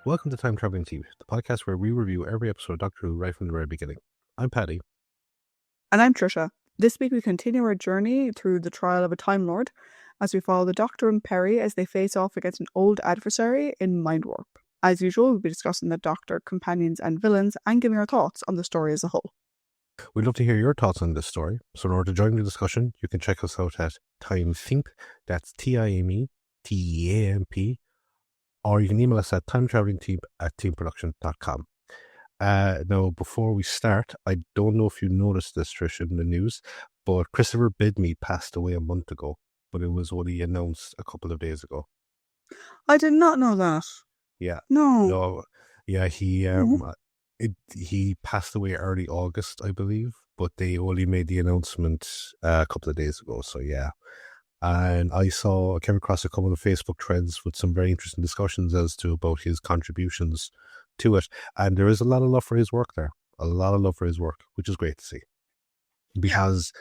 Welcome to Time Traveling Team, the podcast where we review every episode of Doctor Who right from the very beginning. I'm Paddy. And I'm Tricia. This week we continue our journey through the trial of a Time Lord as we follow the Doctor and Peri as they face off against an old adversary in Mindwarp. As usual, we'll be discussing the Doctor, companions and villains and giving our thoughts on the story as a whole. We'd love to hear your thoughts on this story, so in order to join the discussion, you can check us out at TimeTheamp, that's TIMETEAMP, or you can email us at timetravelingteam@teamproduction.com. Now, before we start, I don't know if you noticed this, Trish, in the news, but Christopher Bidmead passed away a month ago, but it was only announced a couple of days ago. I did not know that. Yeah. No. Yeah, he passed away early August, I believe, but they only made the announcement a couple of days ago, so yeah. And I came across a couple of Facebook threads with some very interesting discussions about his contributions to it. And there is a lot of love for his work there. A lot of love for his work, which is great to see. Because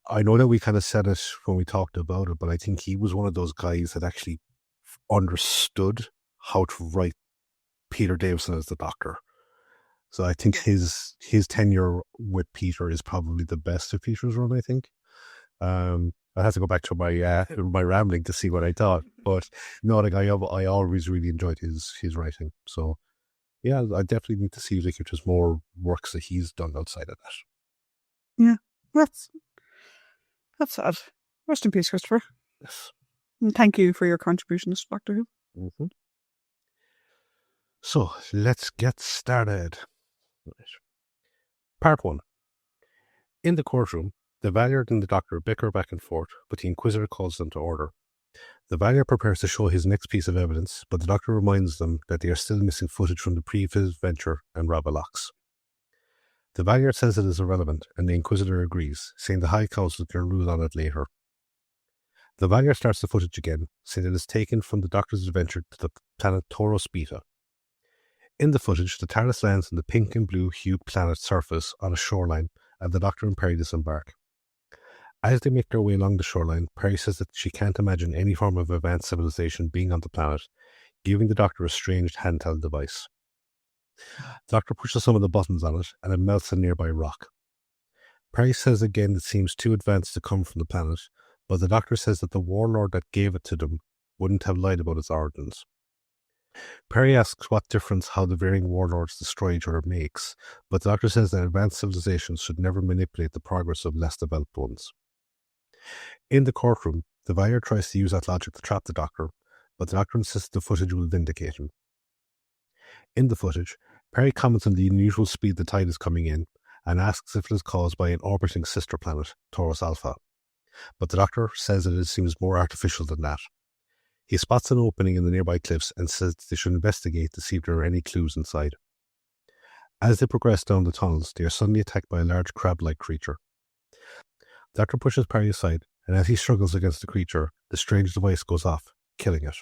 I know that we kind of said it when we talked about it, but I think he was one of those guys that actually understood how to write Peter Davison as the Doctor. So I think his tenure with Peter is probably the best of Peter's run, I think. I have to go back to my rambling to see what I thought, but no, like I always really enjoyed his writing. So yeah, I definitely need to see if there's more works that he's done outside of that. Yeah, that's sad. Rest in peace, Christopher. Yes. And thank you for your contributions to Doctor Who. Mm-hmm. So let's get started. Right. Part 1. In the courtroom, the Valiant and the Doctor bicker back and forth, but the Inquisitor calls them to order. The Valiant prepares to show his next piece of evidence, but the Doctor reminds them that they are still missing footage from the previous venture and Rabalocks. The Valiant says it is irrelevant, and the Inquisitor agrees, saying the High Council can rule on it later. The Valiant starts the footage again, saying it is taken from the Doctor's adventure to the planet Taurus Beta. In the footage, the TARDIS lands on the pink and blue hued planet's surface on a shoreline, and the Doctor and Peri disembark. As they make their way along the shoreline, Peri says that she can't imagine any form of advanced civilization being on the planet, giving the Doctor a strange handheld device. The Doctor pushes some of the buttons on it, and it melts a nearby rock. Peri says again it seems too advanced to come from the planet, but the Doctor says that the warlord that gave it to them wouldn't have lied about its origins. Peri asks what difference how the varying warlords destroy each other makes, but the Doctor says that advanced civilizations should never manipulate the progress of less developed ones. In the courtroom, the Valiant tries to use that logic to trap the Doctor, but the Doctor insists the footage will vindicate him. In the footage, Peri comments on the unusual speed the tide is coming in, and asks if it is caused by an orbiting sister planet, Taurus Alpha. But the Doctor says that it seems more artificial than that. He spots an opening in the nearby cliffs and says they should investigate to see if there are any clues inside. As they progress down the tunnels, they are suddenly attacked by a large crab-like creature. The Doctor pushes Peri aside, and as he struggles against the creature, the strange device goes off, killing it.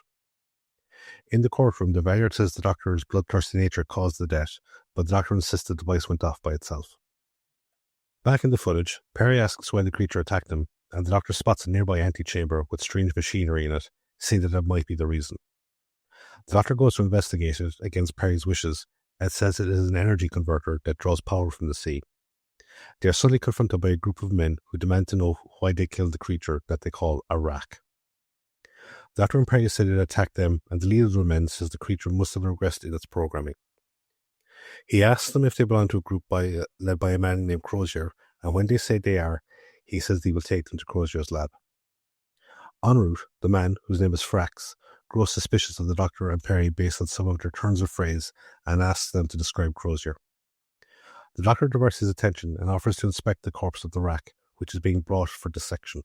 In the courtroom, the Valiant says the Doctor's bloodthirsty nature caused the death, but the Doctor insists the device went off by itself. Back in the footage, Peri asks why the creature attacked him, and the Doctor spots a nearby antechamber with strange machinery in it, saying that might be the reason. The Doctor goes to investigate it against Peri's wishes, and says it is an energy converter that draws power from the sea. They are suddenly confronted by a group of men who demand to know why they killed the creature that they call a Rak. The Doctor and Peri said it attacked them, and the leader of the men says the creature must have regressed in its programming. He asks them if they belong to a group led by a man named Crozier, and when they say they are, he says he will take them to Crozier's lab. En route, the man, whose name is Frax, grows suspicious of the Doctor and Peri based on some of their turns of phrase and asks them to describe Crozier. The Doctor diverts his attention and offers to inspect the corpse of the Rak, which is being brought for dissection.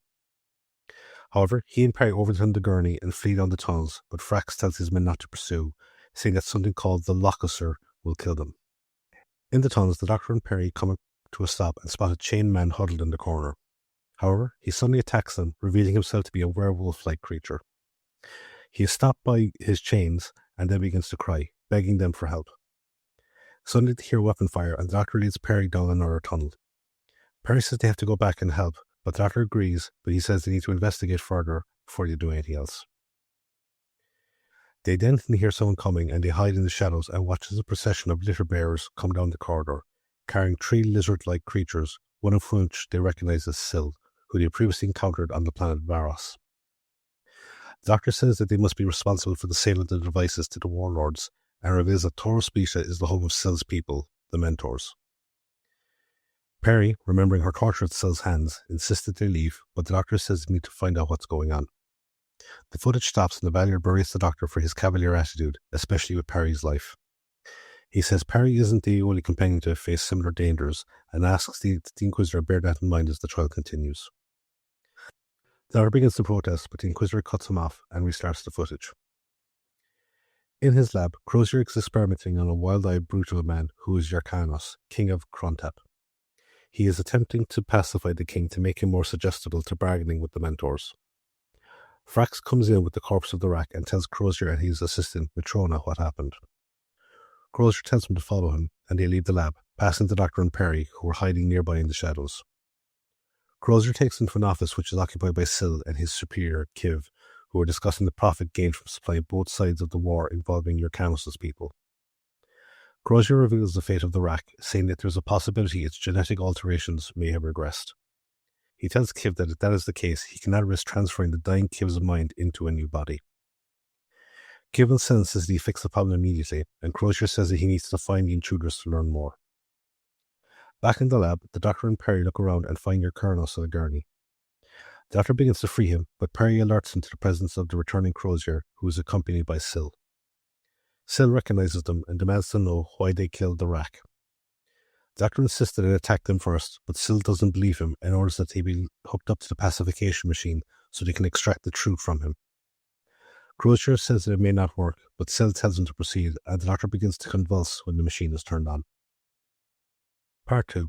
However, he and Peri overturn the gurney and flee down the tunnels, but Frax tells his men not to pursue, saying that something called the Lockuser will kill them. In the tunnels, the Doctor and Peri come to a stop and spot a chained man huddled in the corner. However, he suddenly attacks them, revealing himself to be a werewolf-like creature. He is stopped by his chains and then begins to cry, begging them for help. Suddenly they hear weapon fire, and the Doctor leads Peri down another tunnel. Peri says they have to go back and help, but the Doctor agrees, but he says they need to investigate further before they do anything else. They then hear someone coming and they hide in the shadows and watch as a procession of litter bearers come down the corridor, carrying 3 lizard-like creatures, one of which they recognize as Syl, who they previously encountered on the planet Varos. The Doctor says that they must be responsible for the sale of the devices to the warlords, and reveals that Taurus Beta is the home of Syl's people, the Mentors. Peri, remembering her torture at Syl's hands, insists that they leave, but the Doctor says they need to find out what's going on. The footage stops and the Valier berates the Doctor for his cavalier attitude, especially with Peri's life. He says Peri isn't the only companion to have faced similar dangers, and asks the Inquisitor bear that in mind as the trial continues. The Doctor begins to protest, but the Inquisitor cuts him off and restarts the footage. In his lab, Crozier is experimenting on a wild-eyed, brutal man who is Yrcanos, king of Krontep. He is attempting to pacify the king to make him more suggestible to bargaining with the Mentors. Frax comes in with the corpse of the Rack and tells Crozier and his assistant, Matrona, what happened. Crozier tells him to follow him, and they leave the lab, passing the Doctor and Peri, who are hiding nearby in the shadows. Crozier takes them to an office which is occupied by Syl and his superior, Kiv, who are discussing the profit gained from supplying both sides of the war involving Yrcanos' people. Crozier reveals the fate of the Rack, saying that there is a possibility its genetic alterations may have regressed. He tells Kiv that if that is the case, he cannot risk transferring the dying Kiv's mind into a new body. Kiv insists that he fix the problem immediately, and Crozier says that he needs to find the intruders to learn more. Back in the lab, the Doctor and Peri look around and find Yrcanos on a gurney. The Doctor begins to free him, but Peri alerts him to the presence of the returning Crozier, who is accompanied by Syl. Syl recognizes them and demands to know why they killed the Rack. The Doctor insists that they attack them first, but Syl doesn't believe him and orders that they be hooked up to the pacification machine so they can extract the truth from him. Crozier says that it may not work, but Syl tells him to proceed, and the Doctor begins to convulse when the machine is turned on. Part 2.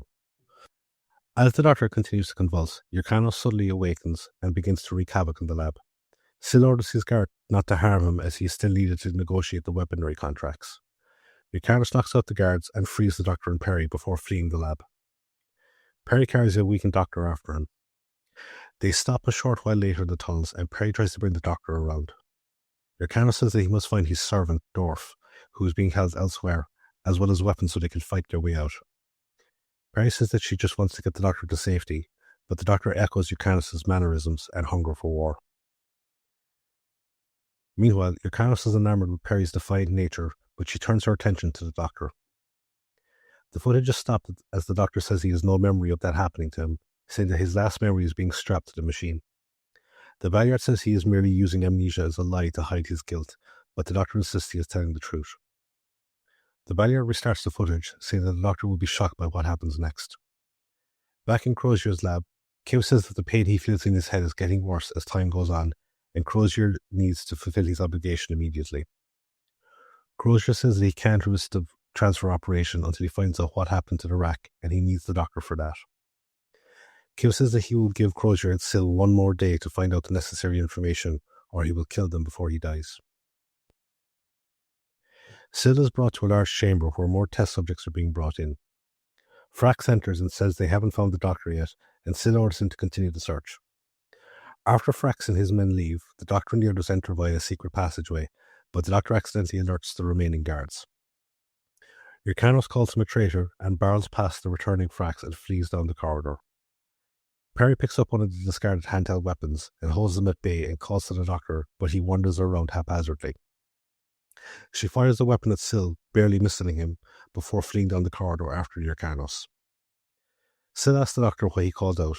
As the Doctor continues to convulse, Yrcanos suddenly awakens and begins to wreak havoc in the lab. Syl orders his guard not to harm him as he is still needed to negotiate the weaponry contracts. Yrcanos knocks out the guards and frees the Doctor and Peri before fleeing the lab. Peri carries a weakened Doctor after him. They stop a short while later in the tunnels and Peri tries to bring the Doctor around. Yrcanos says that he must find his servant, Dorf, who is being held elsewhere, as well as weapons so they can fight their way out. Peri says that she just wants to get the Doctor to safety, but the Doctor echoes Yrcanos' mannerisms and hunger for war. Meanwhile, Yrcanos is enamored with Peri's defiant nature, but she turns her attention to the Doctor. The footage is stopped as the Doctor says he has no memory of that happening to him, saying that his last memory is being strapped to the machine. The Valiant says he is merely using amnesia as a lie to hide his guilt, but the Doctor insists he is telling the truth. The Valiant restarts the footage, saying that the Doctor will be shocked by what happens next. Back in Crozier's lab, Kiv says that the pain he feels in his head is getting worse as time goes on, and Crozier needs to fulfill his obligation immediately. Crozier says that he can't risk the transfer operation until he finds out what happened to the Rack, and he needs the Doctor for that. Kiv says that he will give Crozier and Syl one more day to find out the necessary information, or he will kill them before he dies. Syl is brought to a large chamber where more test subjects are being brought in. Frax enters and says they haven't found the Doctor yet, and Syl orders him to continue the search. After Frax and his men leave, the Doctor and the others enter via a secret passageway, but the Doctor accidentally alerts the remaining guards. Yrcanos calls him a traitor and barrels past the returning Frax and flees down the corridor. Peri picks up one of the discarded handheld weapons and holds them at bay and calls to the Doctor, but he wanders around haphazardly. She fires the weapon at Syl, barely missing him, before fleeing down the corridor after Yrcanos. Syl asks the Doctor why he called out,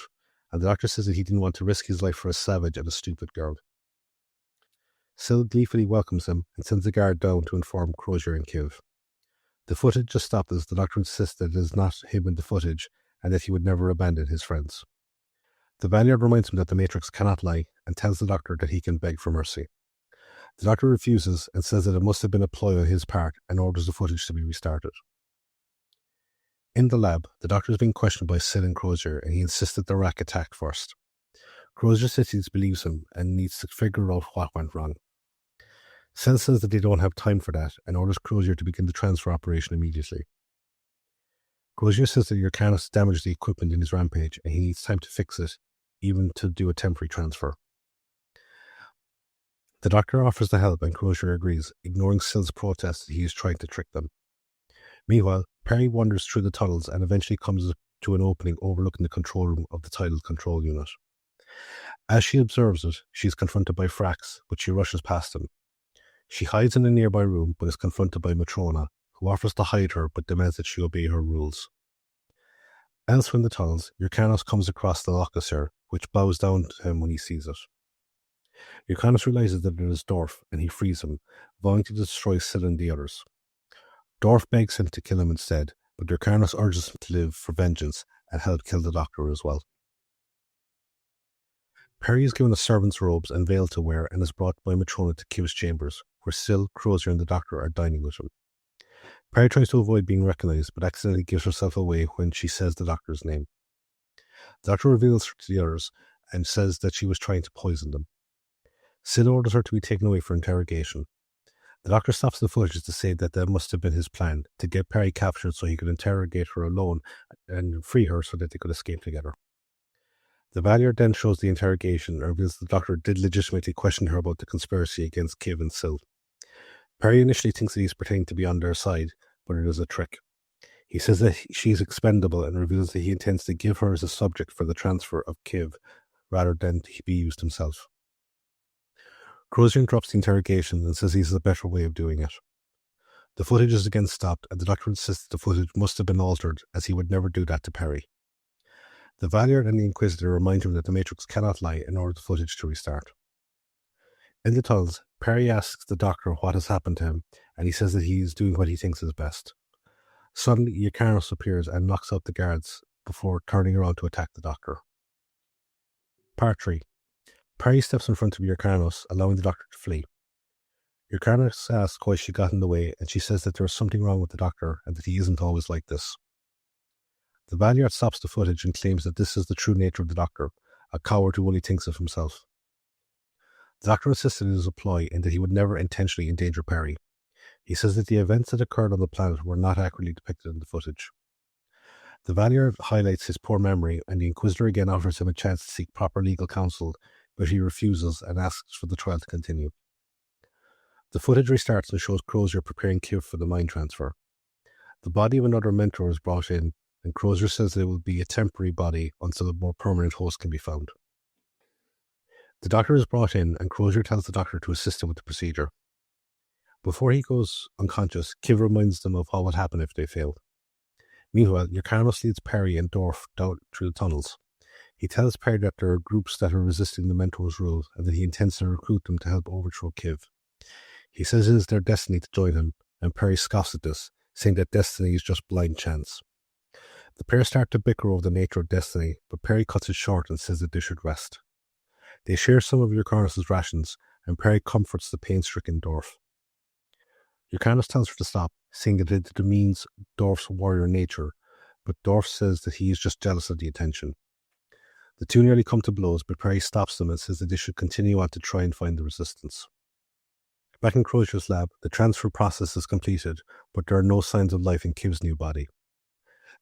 and the Doctor says that he didn't want to risk his life for a savage and a stupid girl. Syl gleefully welcomes him and sends a guard down to inform Crozier and Kiv. The footage just stopped as the Doctor insists that it is not him in the footage and that he would never abandon his friends. The Vanguard reminds him that the Matrix cannot lie and tells the Doctor that he can beg for mercy. The Doctor refuses and says that it must have been a ploy on his part and orders the footage to be restarted. In the lab, the Doctor is being questioned by Syl and Crozier, and he insists that the Rack attacked first. Crozier says he believes him and needs to figure out what went wrong. Syl says that they don't have time for that and orders Crozier to begin the transfer operation immediately. Crozier says that Yrcanos damaged the equipment in his rampage and he needs time to fix it, even to do a temporary transfer. The doctor offers to help and Crozier agrees, ignoring Sill's protest that he is trying to trick them. Meanwhile, Peri wanders through the tunnels and eventually comes to an opening overlooking the control room of the tidal control unit. As she observes it, she is confronted by Frax, but she rushes past him. She hides in a nearby room, but is confronted by Matrona, who offers to hide her but demands that she obey her rules. Elsewhere in the tunnels, Yrcanos comes across the Locuser, which bows down to him when he sees it. Yrcanos realizes that it is Dorf, and he frees him, vowing to destroy Sill and the others. Dorf begs him to kill him instead, but Yrcanos urges him to live for vengeance and help kill the Doctor as well. Peri is given a servant's robes and veil to wear and is brought by Matrona to Kiv's chambers, where Sill, Crozier and the Doctor are dining with him. Peri tries to avoid being recognized, but accidentally gives herself away when she says the Doctor's name. The Doctor reveals her to the others and says that she was trying to poison them. Sill orders her to be taken away for interrogation. The Doctor stops the footage to say that must have been his plan, to get Peri captured so he could interrogate her alone and free her so that they could escape together. The Valier then shows the interrogation and reveals the Doctor did legitimately question her about the conspiracy against Kiv and Sill. Peri initially thinks that he's pretending to be on their side, but it is a trick. He says that she's expendable and reveals that he intends to give her as a subject for the transfer of Kiv, rather than to be used himself. Crozier interrupts the interrogation and says he has a better way of doing it. The footage is again stopped, and the Doctor insists the footage must have been altered, as he would never do that to Peri. The Valier and the Inquisitor remind him that the Matrix cannot lie in order for the footage to restart. In the tunnels, Peri asks the Doctor what has happened to him, and he says that he is doing what he thinks is best. Suddenly, Yrcanos appears and knocks out the guards before turning around to attack the Doctor. Part 3. Peri steps in front of Yrcanos, allowing the Doctor to flee. Yrcanos asks why she got in the way, and she says that there is something wrong with the Doctor and that he isn't always like this. The Valier stops the footage and claims that this is the true nature of the Doctor, a coward who only thinks of himself. The Doctor insists that it is a ploy and that he would never intentionally endanger Peri. He says that the events that occurred on the planet were not accurately depicted in the footage. The Valier highlights his poor memory, and the Inquisitor again offers him a chance to seek proper legal counsel, but he refuses and asks for the trial to continue. The footage restarts and shows Crozier preparing Kiv for the mind transfer. The body of another mentor is brought in, and Crozier says that it will be a temporary body until a more permanent host can be found. The Doctor is brought in, and Crozier tells the Doctor to assist him with the procedure. Before he goes unconscious, Kiv reminds them of what would happen if they failed. Meanwhile, Yrcanos leads Peri and Dorf down through the tunnels. He tells Peri that there are groups that are resisting the Mentor's rule, and that he intends to recruit them to help overthrow Kiv. He says it is their destiny to join him, and Peri scoffs at this, saying that destiny is just blind chance. The pair start to bicker over the nature of destiny, but Peri cuts it short and says that they should rest. They share some of Yrcanos' rations, and Peri comforts the pain-stricken Dorf. Yrcanos tells her to stop, saying that it demeans Dorf's warrior nature, but Dorf says that he is just jealous of the attention. The two nearly come to blows, but Peri stops them and says that they should continue on to try and find the resistance. Back in Crozier's lab, the transfer process is completed, but there are no signs of life in Kiv's new body.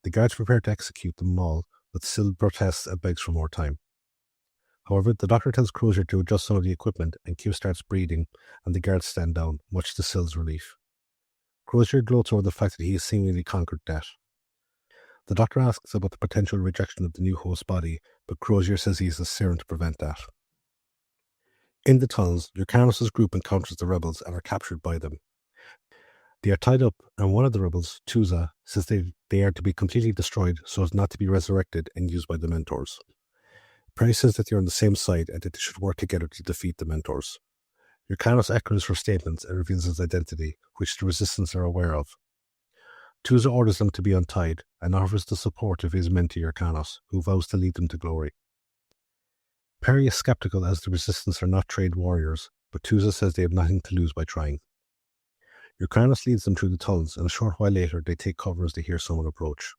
The guards prepare to execute them all, but Sill protests and begs for more time. However, the Doctor tells Crozier to adjust some of the equipment, and Kiv starts breathing, and the guards stand down, much to Sill's relief. Crozier gloats over the fact that he has seemingly conquered death. The Doctor asks about the potential rejection of the new host's body, but Crozier says he is a serum to prevent that. In the tunnels, Yrcanos' group encounters the rebels and are captured by them. They are tied up, and one of the rebels, Tuza, says they are to be completely destroyed so as not to be resurrected and used by the Mentors. Peri says that they are on the same side and that they should work together to defeat the Mentors. Yrcanos echoes her statements and reveals his identity, which the Resistance are aware of. Tuza orders them to be untied and offers the support of his men to Yrcanos, who vows to lead them to glory. Peri is skeptical as the Resistance are not trained warriors, but Tuza says they have nothing to lose by trying. Yrcanos leads them through the tunnels, and a short while later they take cover as they hear someone approach.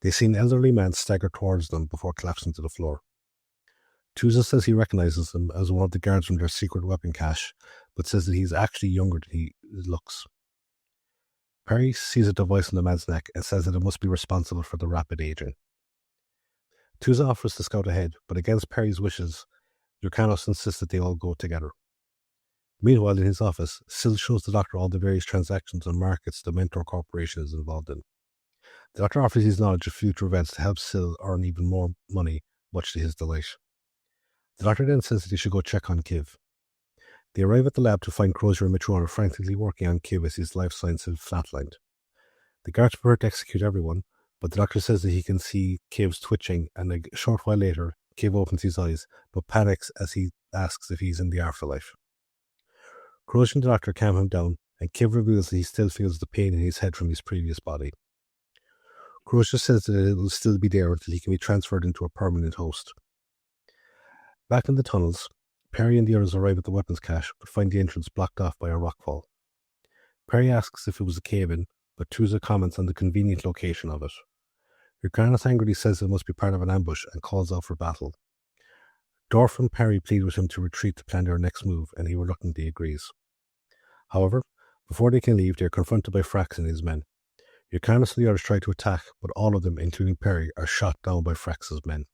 They see an elderly man stagger towards them before collapsing to the floor. Tuza says he recognizes him as one of the guards from their secret weapon cache, but says that he is actually younger than he looks. Peri sees a device on the man's neck and says that it must be responsible for the rapid aging. Tuza offers to scout ahead, but against Peri's wishes, Yrcanos insists that they all go together. Meanwhile, in his office, Sil shows the Doctor all the various transactions and markets the Mentor Corporation is involved in. The Doctor offers his knowledge of future events to help Sil earn even more money, much to his delight. The Doctor then says that he should go check on Kiv. They arrive at the lab to find Crozier and Matrona frantically working on Kiv as his life signs have flatlined. The guards prepare to execute everyone, but the Doctor says that he can see Kiv's twitching, and a short while later, Kiv opens his eyes, but panics as he asks if he's in the afterlife. Crozier and the Doctor calm him down, and Kiv reveals that he still feels the pain in his head from his previous body. Crozier says that it will still be there until he can be transferred into a permanent host. Back in the tunnels, Peri and the others arrive at the weapons cache, but find the entrance blocked off by a rockfall. Peri asks if it was a cave-in, but Tusa comments on the convenient location of it. Yrcanos angrily says it must be part of an ambush and calls out for battle. Dorf and Peri plead with him to retreat to plan their next move, and he reluctantly agrees. However, before they can leave, they are confronted by Frax and his men. Yrcanos and the others try to attack, but all of them, including Peri, are shot down by Frax's men.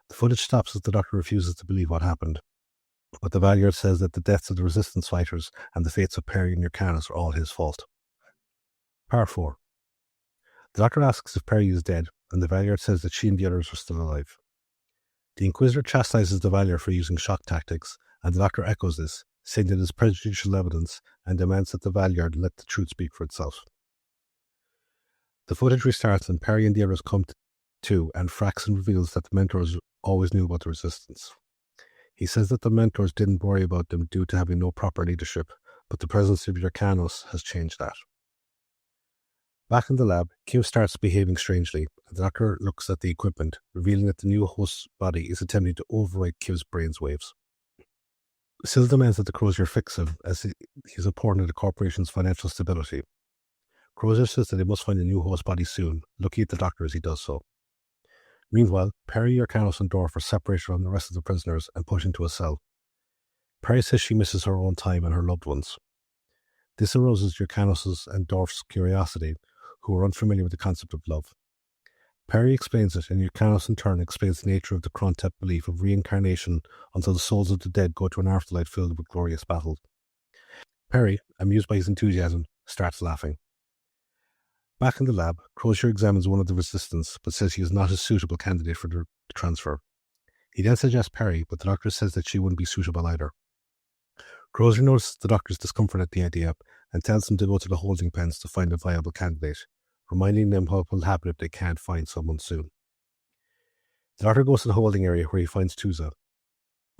The footage stops as the Doctor refuses to believe what happened, but the Valiard says that the deaths of the Resistance fighters and the fates of Peri and Yrcanos are all his fault. Part 4. The Doctor asks if Peri is dead, and the Valiard says that she and the others are still alive. The Inquisitor chastises the Valiard for using shock tactics, and the Doctor echoes this, saying that it is prejudicial evidence, and demands that the Valiard let the truth speak for itself. The footage restarts, and Peri and the others come to, and Fraxon reveals that the Mentors always knew about the Resistance. He says that the Mentors didn't worry about them due to having no proper leadership, but the presence of Yrcanos has changed that. Back in the lab, Kiv starts behaving strangely, and the Doctor looks at the equipment, revealing that the new host's body is attempting to override Kiv's brain's waves. Sil demands that the Crozier fix him, as he is important to the corporation's financial stability. Crozier says that they must find a new host body soon, looking at the Doctor as he does so. Meanwhile, Peri, Yrcanos, and Dorf are separated from the rest of the prisoners and pushed into a cell. Peri says she misses her own time and her loved ones. This arouses Yrcanos' and Dorf's curiosity, who are unfamiliar with the concept of love. Peri explains it, and Yrcanos in turn explains the nature of the Krontet belief of reincarnation until the souls of the dead go to an afterlife filled with glorious battle. Peri, amused by his enthusiasm, starts laughing. Back in the lab, Crozier examines one of the Resistance, but says he is not a suitable candidate for the transfer. He then suggests Peri, but the Doctor says that she wouldn't be suitable either. Crozier notices the Doctor's discomfort at the idea and tells them to go to the holding pens to find a viable candidate, reminding them what will happen if they can't find someone soon. The Doctor goes to the holding area where he finds Tusa.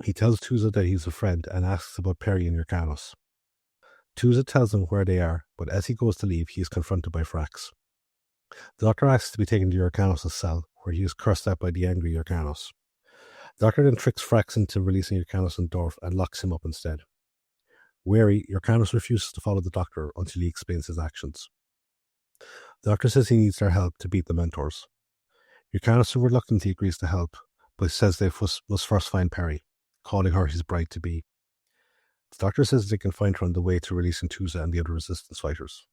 He tells Tusa that he's a friend and asks about Peri and Yrcanos. Tusa tells him where they are, but as he goes to leave, he is confronted by Frax. The Doctor asks to be taken to Yrcanos' cell, where he is cursed at by the angry Yrcanos. The Doctor then tricks Frax into releasing Yrcanos and Dorf and locks him up instead. Wary, Yrcanos refuses to follow the Doctor until he explains his actions. The Doctor says he needs their help to beat the Mentors. Yrcanos reluctantly agrees to help, but says they must first find Peri, calling her his bride-to-be. The Doctor says they can find her on the way to releasing Tusa and the other Resistance fighters.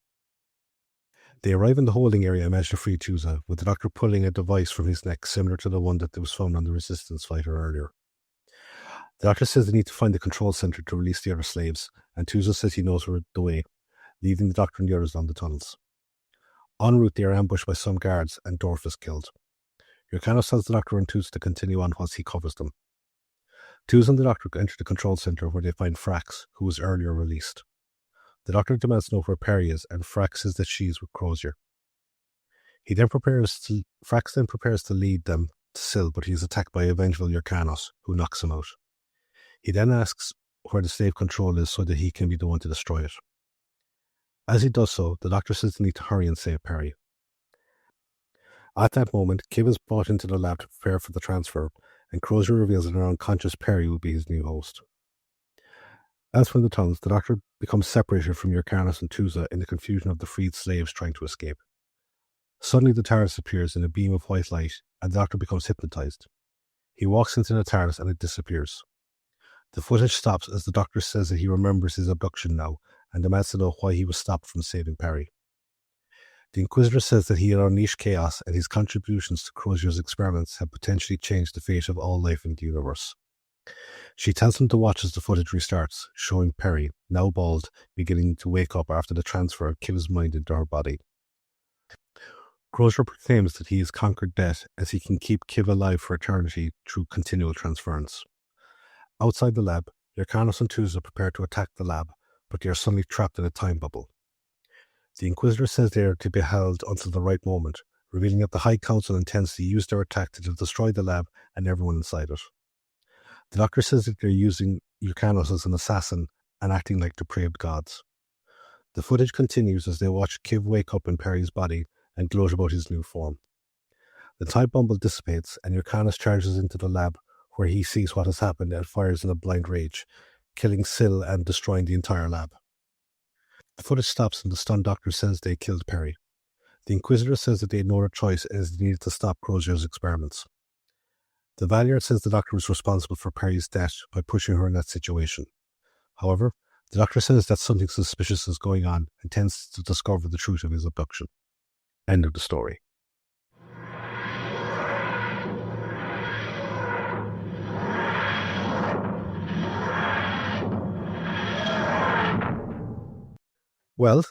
They arrive in the holding area and manage to free Tusa, with the Doctor pulling a device from his neck similar to the one that was found on the Resistance fighter earlier. The Doctor says they need to find the control center to release the other slaves, and Tusa says he knows the way, leaving the Doctor and the others down the tunnels. En route, they are ambushed by some guards, and Dorf is killed. Yrcanos tells the Doctor and Tusa to continue on whilst he covers them. Tusa and the Doctor enter the control center where they find Frax, who was earlier released. The Doctor demands to know where Peri is, and Frax says that she is with Crozier. Frax then prepares to lead them to Sil, but he is attacked by a vengeful Yrcanos, who knocks him out. He then asks where the slave control is so that he can be the one to destroy it. As he does so, the Doctor says they need to hurry and save Peri. At that moment, Kiv is brought into the lab to prepare for the transfer, and Crozier reveals that an unconscious Peri will be his new host. Elsewhere in the tunnels, the Doctor becomes separated from Yrcanos and Tusa in the confusion of the freed slaves trying to escape. Suddenly the TARDIS appears in a beam of white light, and the Doctor becomes hypnotized. He walks into the TARDIS and it disappears. The footage stops as the Doctor says that he remembers his abduction now, and demands to know why he was stopped from saving Peri. The Inquisitor says that he had unleashed chaos, and his contributions to Crozier's experiments have potentially changed the fate of all life in the universe. She tells him to watch as the footage restarts, showing Peri, now bald, beginning to wake up after the transfer of Kiv's mind into her body. Crozier proclaims that he has conquered death as he can keep Kiv alive for eternity through continual transference. Outside the lab, Yrcanos and Tusa prepare to attack the lab, but they are suddenly trapped in a time bubble. The Inquisitor says they are to be held until the right moment, revealing that the High Council intends to use their attack to destroy the lab and everyone inside it. The Doctor says that they're using Yrcanos as an assassin and acting like depraved gods. The footage continues as they watch Kiv wake up in Peri's body and gloat about his new form. The time bubble dissipates and Yrcanos charges into the lab where he sees what has happened and fires in a blind rage, killing Syl and destroying the entire lab. The footage stops and the stunned Doctor says they killed Peri. The Inquisitor says that they had no other choice as they needed to stop Crozier's experiments. The Valiant says the Doctor was responsible for Peri's death by pushing her in that situation. However, the Doctor says that something suspicious is going on and tends to discover the truth of his abduction. End of the story. Well,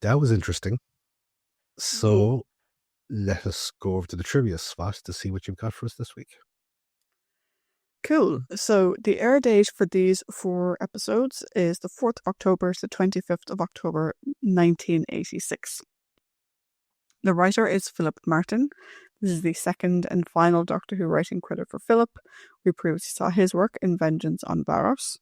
that was interesting. So, let us go over to the trivia spot to see what you've got for us this week. Cool. So the air date for these 4 episodes is the 4th October to the 25th of October 1986. The writer is Philip Martin. This is the second and final Doctor Who writing credit for Philip. We previously saw his work in Vengeance on Varos.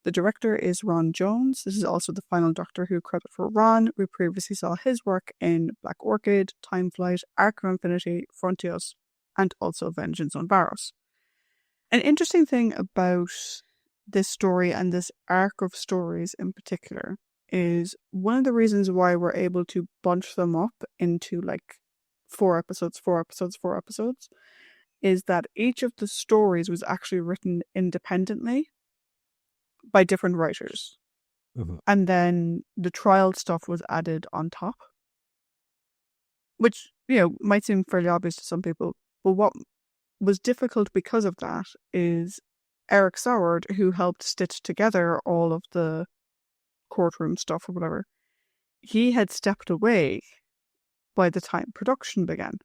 The director is Ron Jones. This is also the final Doctor Who credit for Ron. We previously saw his work in Black Orchid, Time Flight, Arc of Infinity, Frontios, and also Vengeance on Varos. An interesting thing about this story and this arc of stories in particular is one of the reasons why we're able to bunch them up into like 4 episodes is that each of the stories was actually written independently by different writers. Mm-hmm. And then the trial stuff was added on top. Which, might seem fairly obvious to some people. But what was difficult because of that is Eric Soward, who helped stitch together all of the courtroom stuff or whatever, he had stepped away by the time production began.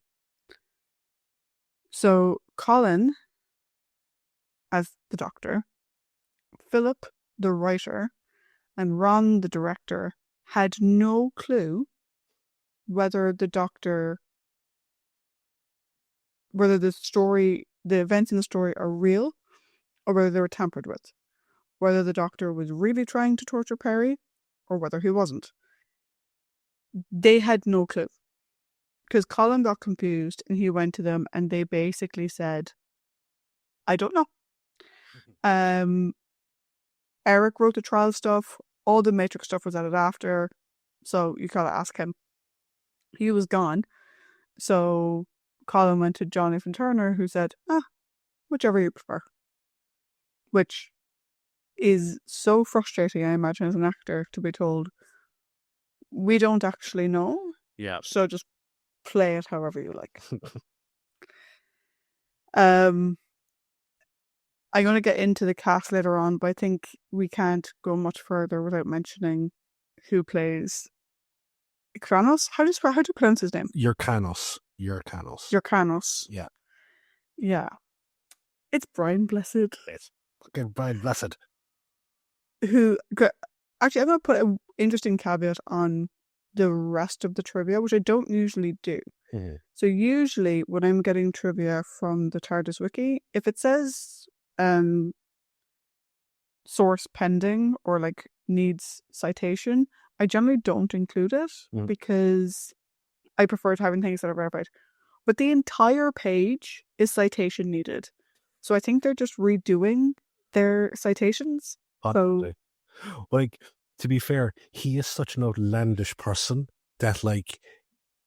So Colin, as the Doctor, Philip, the writer, and Ron, the director, had no clue whether the events in the story are real or whether they were tampered with. Whether the Doctor was really trying to torture Peri or whether he wasn't. They had no clue. Because Colin got confused and he went to them and they basically said, I don't know. Eric wrote the trial stuff. All the Matrix stuff was added after. So you gotta ask him. He was gone. So Colin went to Jonathan Turner, who said, whichever you prefer. Which is so frustrating, I imagine, as an actor, to be told, we don't actually know. Yeah. So just play it however you like. I'm going to get into the cast later on, but I think we can't go much further without mentioning who plays Kranos. How do you pronounce his name? Yrcanos. Yeah. Yeah. It's Brian Blessed. It's fucking Brian Blessed. Actually, I'm going to put an interesting caveat on the rest of the trivia, which I don't usually do. Mm-hmm. So usually when I'm getting trivia from the TARDIS wiki, if it says source pending or like needs citation, I generally don't include it because I prefer having things that are verified. But the entire page is citation needed. So I think they're just redoing their citations. Possibly. Like, to be fair, he is such an outlandish person that, like,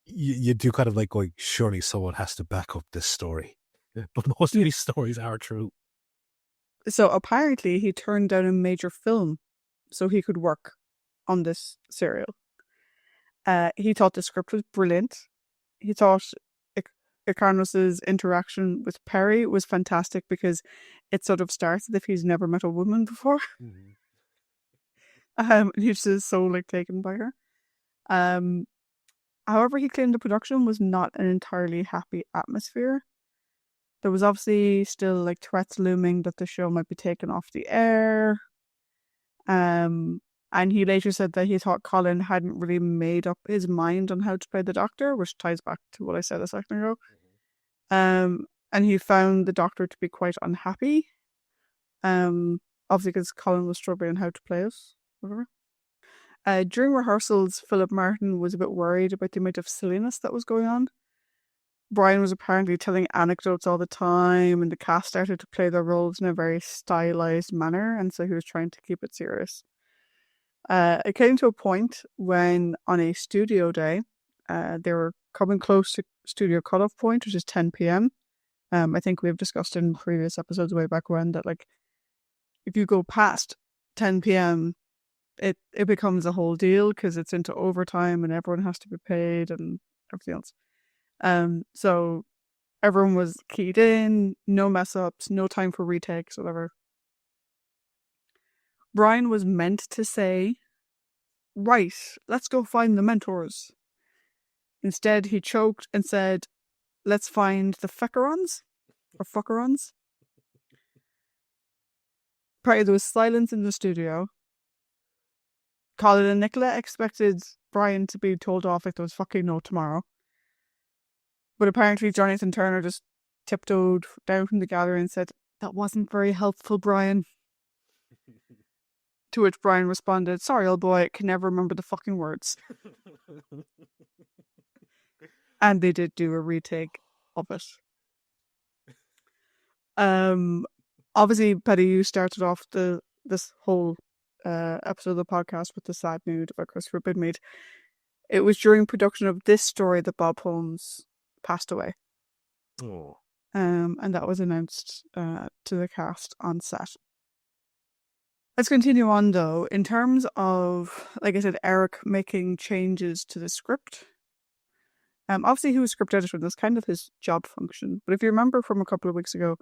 you do kind of like going, surely someone has to back up this story. But most of these stories are true. So apparently he turned down a major film so he could work on this serial. He thought the script was brilliant. He thought Icarnos's interaction with Peri was fantastic because it sort of starts as if he's never met a woman before. And he's just so like taken by her. However, he claimed the production was not an entirely happy atmosphere. There was obviously still like threats looming that the show might be taken off the air. And he later said that he thought Colin hadn't really made up his mind on how to play the Doctor, which ties back to what I said a second ago. And he found the Doctor to be quite unhappy. Obviously because Colin was struggling how to play it, whatever. During rehearsals, Philip Martin was a bit worried about the amount of silliness that was going on. Brian was apparently telling anecdotes all the time, and the cast started to play their roles in a very stylized manner, and so he was trying to keep it serious. It came to a point when, on a studio day, they were coming close to studio cutoff point, which is 10 p.m. I think we've discussed in previous episodes way back when that, like, if you go past 10 p.m., it becomes a whole deal because it's into overtime and everyone has to be paid and everything else. So everyone was keyed in, no mess ups, no time for retakes, whatever. Brian was meant to say, "Right, let's go find the mentors." Instead, he choked and said, "Let's find the feckerons or fuckerons." Apparently, there was silence in the studio. Colin and Nicola expected Brian to be told off like there was fucking no tomorrow. But apparently Jonathan Turner just tiptoed down from the gallery and said, "That wasn't very helpful, Brian." To which Brian responded, "Sorry, old boy, I can never remember the fucking words." And they did do a retake of it. Obviously, Paddy, you started off this whole episode of the podcast with the sad news about Christopher Bidmead. It was during production of this story that Bob Holmes passed away. Oh. And that was announced to the cast on set. Let's continue on, though. In terms of, like I said, Eric making changes to the script. Obviously, he was script editor. That's kind of his job function. But if you remember from a couple of weeks ago,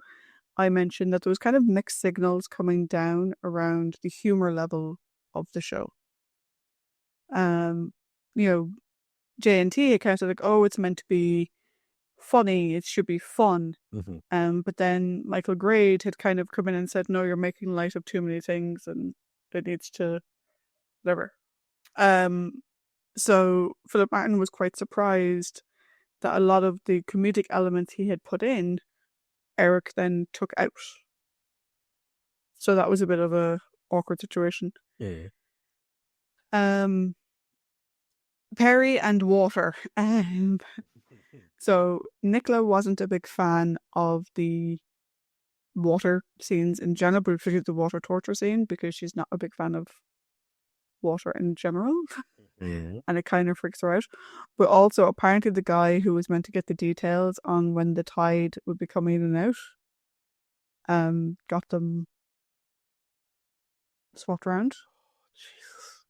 I mentioned that there was kind of mixed signals coming down around the humor level of the show. J&T accounted like, oh, it's meant to be funny, it should be fun. But then Michael Grade had kind of come in and said, no, you're making light of too many things and it needs to whatever. So Philip Martin was quite surprised that a lot of the comedic elements he had put in, Eric then took out. So that was a bit of a awkward situation. Yeah. Peri and water. So Nicola wasn't a big fan of the water scenes in general, but particularly the water torture scene, because she's not a big fan of water in general. And it kind of freaks her out. But also, apparently the guy who was meant to get the details on when the tide would be coming in and out got them swapped around. Jesus.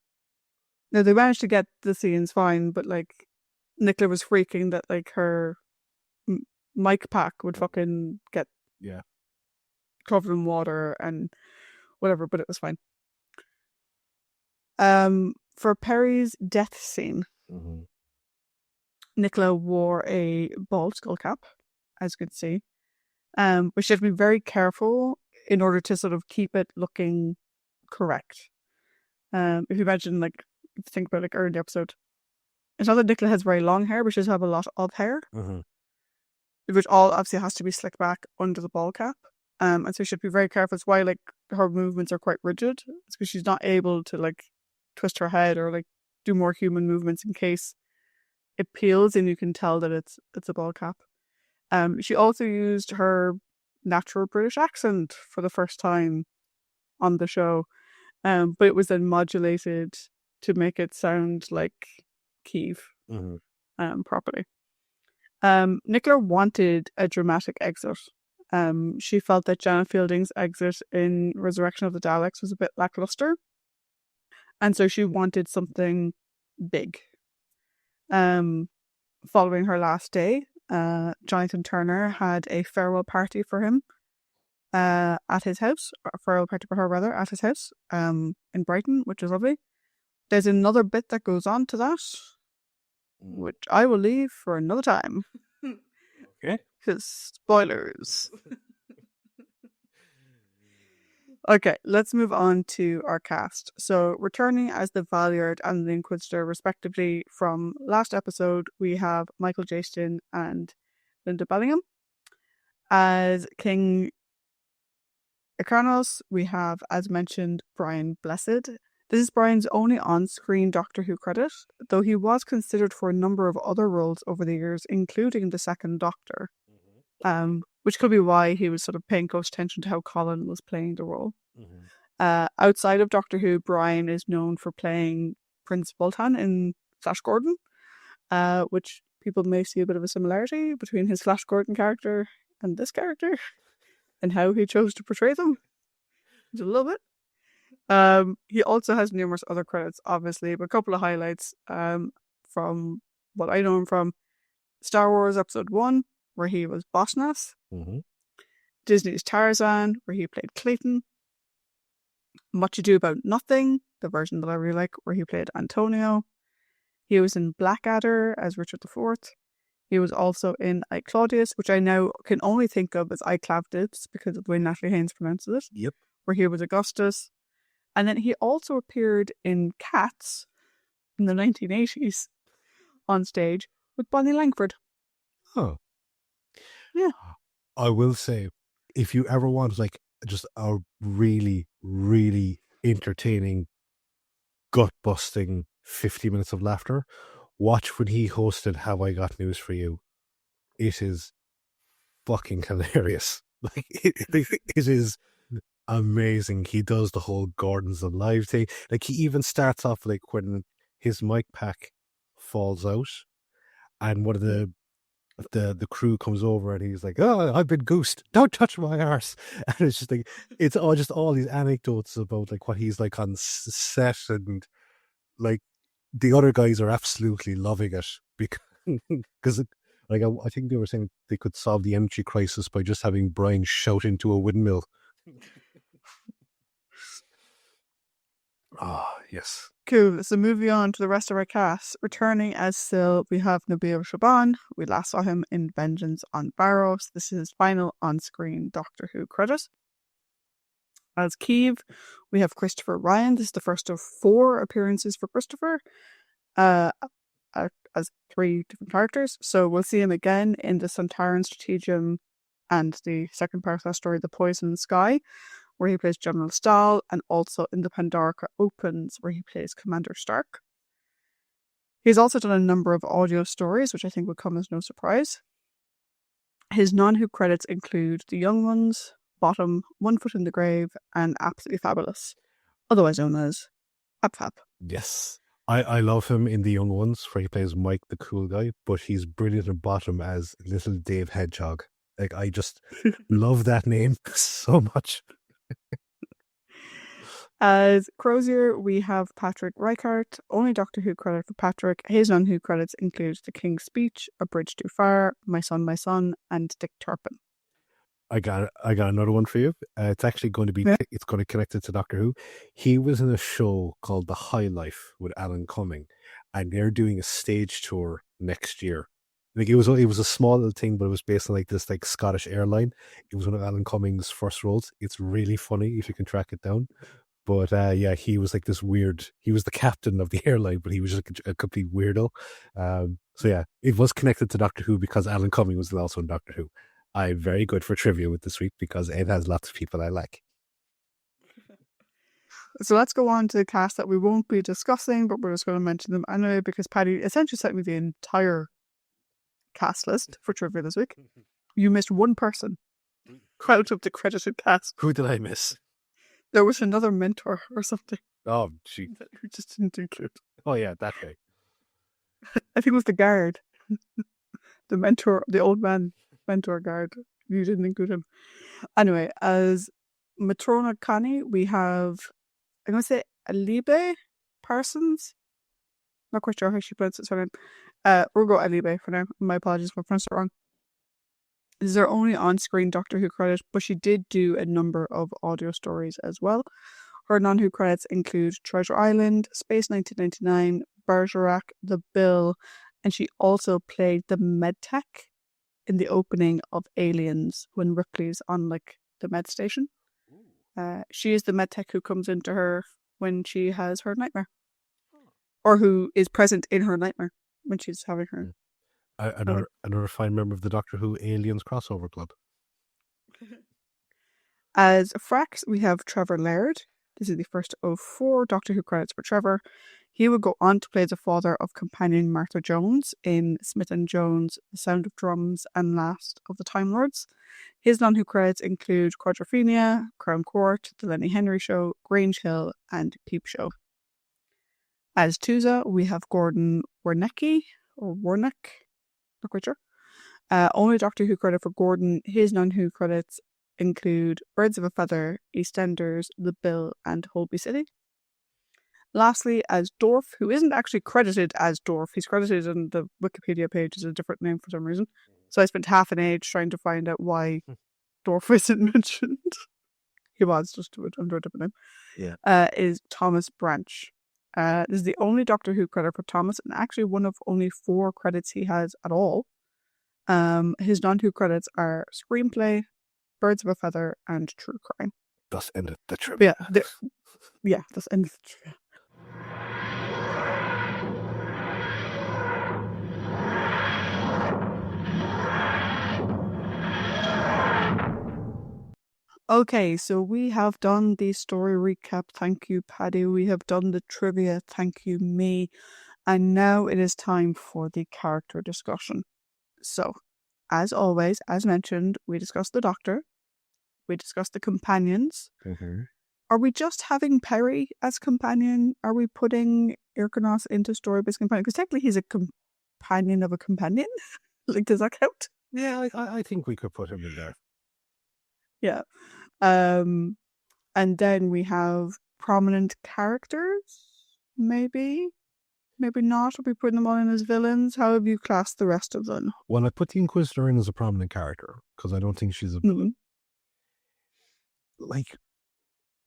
Now, they managed to get the scenes fine, but like Nicola was freaking that like her mic pack would fucking get covered in water and whatever, but it was fine. For Peri's death scene, Nicola wore a bald skull cap, as you can see, but she had to be very careful in order to sort of keep it looking correct. If you imagine, like, if you think about like early episode, it's not that Nicola has very long hair, but she does have a lot of hair, which all obviously has to be slicked back under the ball cap. And so she should be very careful. It's why like her movements are quite rigid. It's because she's not able to like twist her head or like do more human movements in case it peels and you can tell that it's a ball cap. She also used her natural British accent for the first time on the show, but it was then modulated to make it sound like Kiev properly. Nicola wanted a dramatic exit. She felt that Janet Fielding's exit in Resurrection of the Daleks was a bit lackluster, and so she wanted something big. Following her last day, Jonathan Turner had a farewell party for him at his house, or a farewell party for her rather, at his house in Brighton, which is lovely. There's another bit that goes on to that, which I will leave for another time. Okay. Because spoilers. Okay, let's move on to our cast. So, returning as the Valeyard and the Inquisitor, respectively, from last episode, we have Michael Jaston and Linda Bellingham. As King Icarnos, we have, as mentioned, Brian Blessed. This is Brian's only on-screen Doctor Who credit, though he was considered for a number of other roles over the years, including the Second Doctor. Which could be why he was sort of paying close attention to how Colin was playing the role. Outside of Doctor Who, Brian is known for playing Prince Vultan in Flash Gordon, which people may see a bit of a similarity between his Flash Gordon character and this character, and how he chose to portray them. Just a little bit. He also has numerous other credits, obviously, but a couple of highlights from what I know him from. Star Wars Episode 1, where he was Boss Nass. Disney's Tarzan, where he played Clayton. Much Ado About Nothing, the version that I really like, where he played Antonio. He was in Blackadder as Richard IV. He was also in I Claudius, which I now can only think of as I Clavdibs because of the way Natalie Haynes pronounces it. Yep. Where he was Augustus. And then he also appeared in Cats in the 1980s on stage with Bonnie Langford. Oh. Yeah. I will say, if you ever want like just a really, really entertaining, gut-busting 50 minutes of laughter, watch when he hosted Have I Got News For You. It is fucking hilarious. Like it is amazing. He does the whole Gordon's Alive thing. Like he even starts off like when his mic pack falls out and one of the crew comes over and he's like, "Oh, I've been goosed. Don't touch my arse." And it's just like it's all these anecdotes about like what he's like on set, and like the other guys are absolutely loving it because like I think they were saying they could solve the energy crisis by just having Brian shout into a windmill. Yes. Cool. So moving on to the rest of our cast. Returning as Syl, we have Nabil Shaban. We last saw him in Vengeance on Barrows. This is his final on-screen Doctor Who credit. As Keeve, we have Christopher Ryan. This is the first of 4 appearances for Christopher as 3 different characters. So we'll see him again in the Sontaran Strategium and the second part of that story, The Poison Sky, where he plays General Stahl, and also in the Pandorica Opens, where he plays Commander Stark. He's also done a number of audio stories, which I think would come as no surprise. His non-Who credits include The Young Ones, Bottom, One Foot in the Grave, and Absolutely Fabulous, otherwise known as Fab. Yes. I love him in The Young Ones, where he plays Mike the cool guy, but he's brilliant in Bottom as Little Dave Hedgehog. Like, I just love that name so much. As Crozier, we have Patrick Reichart. Only Doctor Who credit for Patrick. His non-Who credits include The King's Speech, A Bridge Too Far, My Son, and Dick Turpin. I got another one for you. It's actually going to be It's going to connect it to Doctor Who. He was in a show called The High Life with Alan Cumming, and they're doing a stage tour next year. Like it was a small little thing, but it was based on like this like Scottish airline. It was one of Alan Cumming's first roles. It's really funny if you can track it down. But yeah, he was like this weird. He was the captain of the airline, but he was just a complete weirdo. So yeah, it was connected to Doctor Who because Alan Cumming was also in Doctor Who. I'm very good for trivia with this week because it has lots of people I like. So let's go on to the cast that we won't be discussing, but we're just going to mention them anyway because Paddy essentially sent me the entire cast list for trivia this week. You missed one person out of the credited cast. Who did I miss? There was another mentor or something. Oh, gee. Who just didn't include. Oh, yeah, that guy. I think it was the guard. The mentor, the old man mentor guard. You didn't include him. Anyway, as Matrona Connie, we have, I'm going to say Alibe Parsons. Not quite sure how she pronounced it. We'll go Alibe for now. My apologies if I pronounced it wrong. This is her only on-screen Doctor Who credit, but she did do a number of audio stories as well. Her non-Who credits include Treasure Island, Space 1999, Bergerac, The Bill, and she also played the medtech in the opening of Aliens when Ripley's on the med station. She is the medtech who comes into her when she has her nightmare, or who is present in her nightmare when she's having her. Another fine member of the Doctor Who Aliens crossover club. As Frax, we have Trevor Laird. This is the first of 4 Doctor Who credits for Trevor. He would go on to play the father of companion Martha Jones in Smith and Jones, The Sound of Drums, and Last of the Time Lords. His non-Who credits include Quadrophenia, Crown Court, The Lenny Henry Show, Grange Hill, and Peep Show. As Tusa, we have Gordon Wernicke, or Warnock, not quite sure. Only Doctor Who credit for Gordon. His non-Who credits include Birds of a Feather, EastEnders, The Bill, and Holby City. Lastly, as Dorf, who isn't actually credited as Dorf. He's credited on the Wikipedia page as a different name for some reason. So I spent half an age trying to find out why Dorf isn't mentioned. He was, just under a different name. Yeah. Is Thomas Branch. This is the only Doctor Who credit for Thomas, and actually one of only 4 credits he has at all. His non-Who credits are Screenplay, Birds of a Feather, and True Crime. Thus ended the trivia. Thus ended the trivia. Okay, so we have done the story recap. Thank you, Paddy. We have done the trivia. Thank you, me. And now it is time for the character discussion. So, as always, as mentioned, we discussed the Doctor. We discussed the companions. Mm-hmm. Are we just having Peri as companion? Are we putting Irkonos into story-based companion? Because technically he's a companion of a companion. Does that count? Yeah, I think we could put him in there. Yeah. And then we have prominent characters, maybe not. Are we putting them all in as villains? How have you classed the rest of them? Well, I put the Inquisitor in as a prominent character because I don't think she's a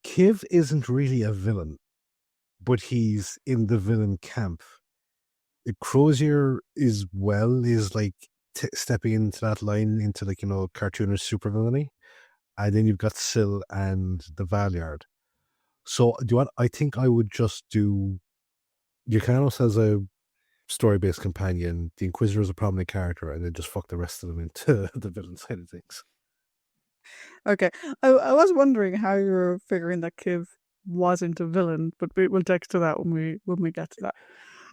Kiv isn't really a villain, but he's in the villain camp. Crozier is stepping into that line into cartoonish supervillainy. And then you've got Syl and the Valyard. So I think I would just do Yrkanos as a story-based companion, the Inquisitor as a prominent character, and then just fuck the rest of them into the villain side of things. Okay. I was wondering how you were figuring that Kiv wasn't a villain, but we'll take to that when we get to that.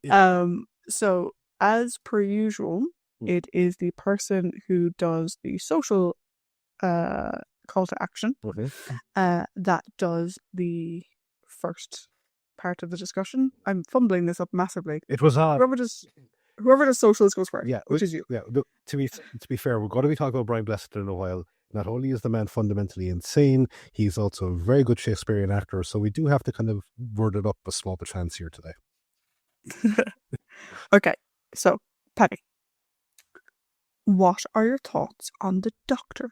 Yeah. So as per usual, it is the person who does the social call to action that does the first part of the discussion. I'm fumbling this up massively. It was odd. Whoever does socials goes first, which is you. Yeah. To be fair, we're going to be talking about Brian Blessed in a while. Not only is the man fundamentally insane, he's also a very good Shakespearean actor. So we do have to kind of word it up a small bit fancier today. Okay, so Paddy, what are your thoughts on the Doctor?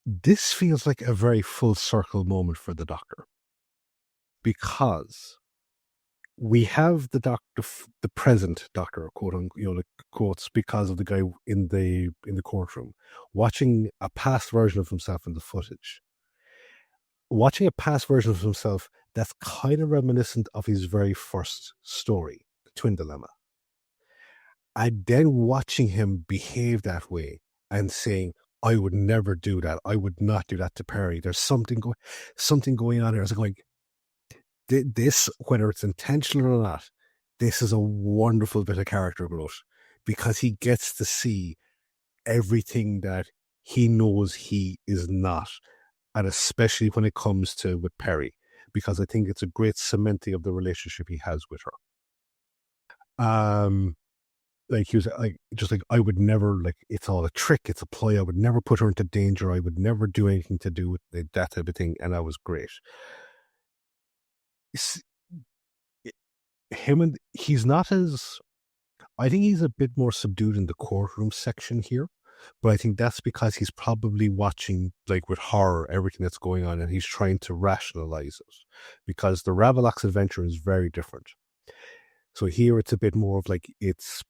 This feels like a very full circle moment for the Doctor, because we have the Doctor, the present Doctor, quote unquote, quotes, because of the guy in the courtroom watching a past version of himself in the footage, watching a past version of himself that's kind of reminiscent of his very first story, The Twin Dilemma, and then watching him behave that way and saying, I would never do that. I would not do that to Peri. There's something going on here. I was going, this, whether it's intentional or not, this is a wonderful bit of character growth, because he gets to see everything that he knows he is not, and especially when it comes to with Peri, because I think it's a great cementing of the relationship he has with her. He was I would never, it's all a trick, it's a ploy. I would never put her into danger. I would never do anything to do with that type of thing. And that was great. He's not as, I think he's a bit more subdued in the courtroom section here, But I think that's because he's probably watching, like with horror, everything that's going on, and he's trying to rationalize it. Because the Ravelox adventure is very different. So here it's a bit more of like it's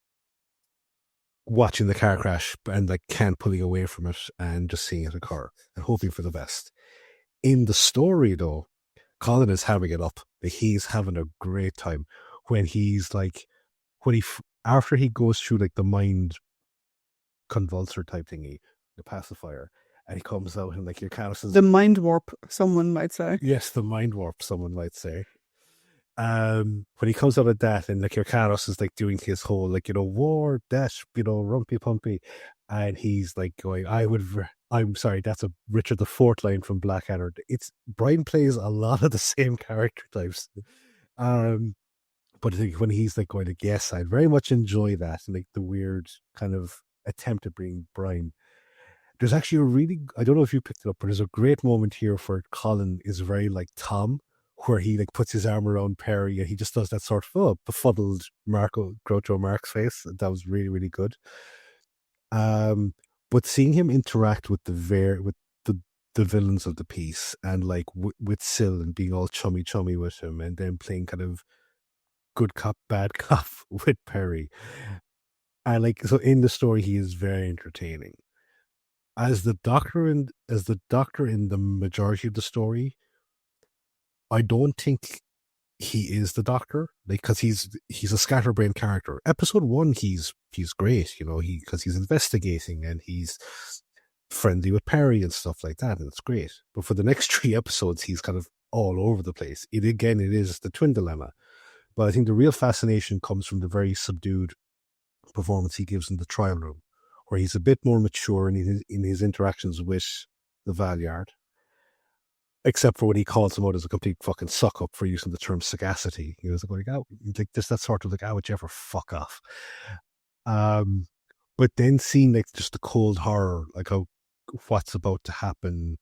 watching the car crash and like can't pulling away from it and just seeing it occur and hoping for the best. In the story, though, Colin is having it up. Like, he's having a great time when he's like, after he goes through like the mind convulsor type thingy, the pacifier, and he comes out and like your characters. The Mindwarp, someone might say. Yes, the Mindwarp, someone might say. When he comes out of that and like your Carlos is like doing his whole like, war, dash, rumpy pumpy, and he's like going, I'm sorry, that's a Richard the Fourth line from Blackadder. It's Brian plays a lot of the same character types. But I think when he's like going like, yes, I'd very much enjoy that, and like the weird kind of attempt to bring Brian. There's actually I don't know if you picked it up, but there's a great moment here where Colin is very like Tom, where he like puts his arm around Peri and he just does that sort of befuddled Groucho Marx face. That was really, really good. But seeing him interact with the villains of the piece and like with Syl and being all chummy with him, and then playing kind of good cop, bad cop with Peri. And like, so in the story, he is very entertaining. As the doctor in the majority of the story, I don't think he is the Doctor, like, because he's a scatterbrained character. Episode 1, he's great, because he's investigating and he's friendly with Peri and stuff like that, and it's great. But for the next 3 episodes, he's kind of all over the place. It is the twin dilemma. But I think the real fascination comes from the very subdued performance he gives in the trial room, where he's a bit more mature in his interactions with the Valeyard. Except for when he calls him out as a complete fucking suck up for using the term sagacity. He was like, like just that sort of like, would you ever fuck off? But then seeing like just the cold horror, like what's about to happen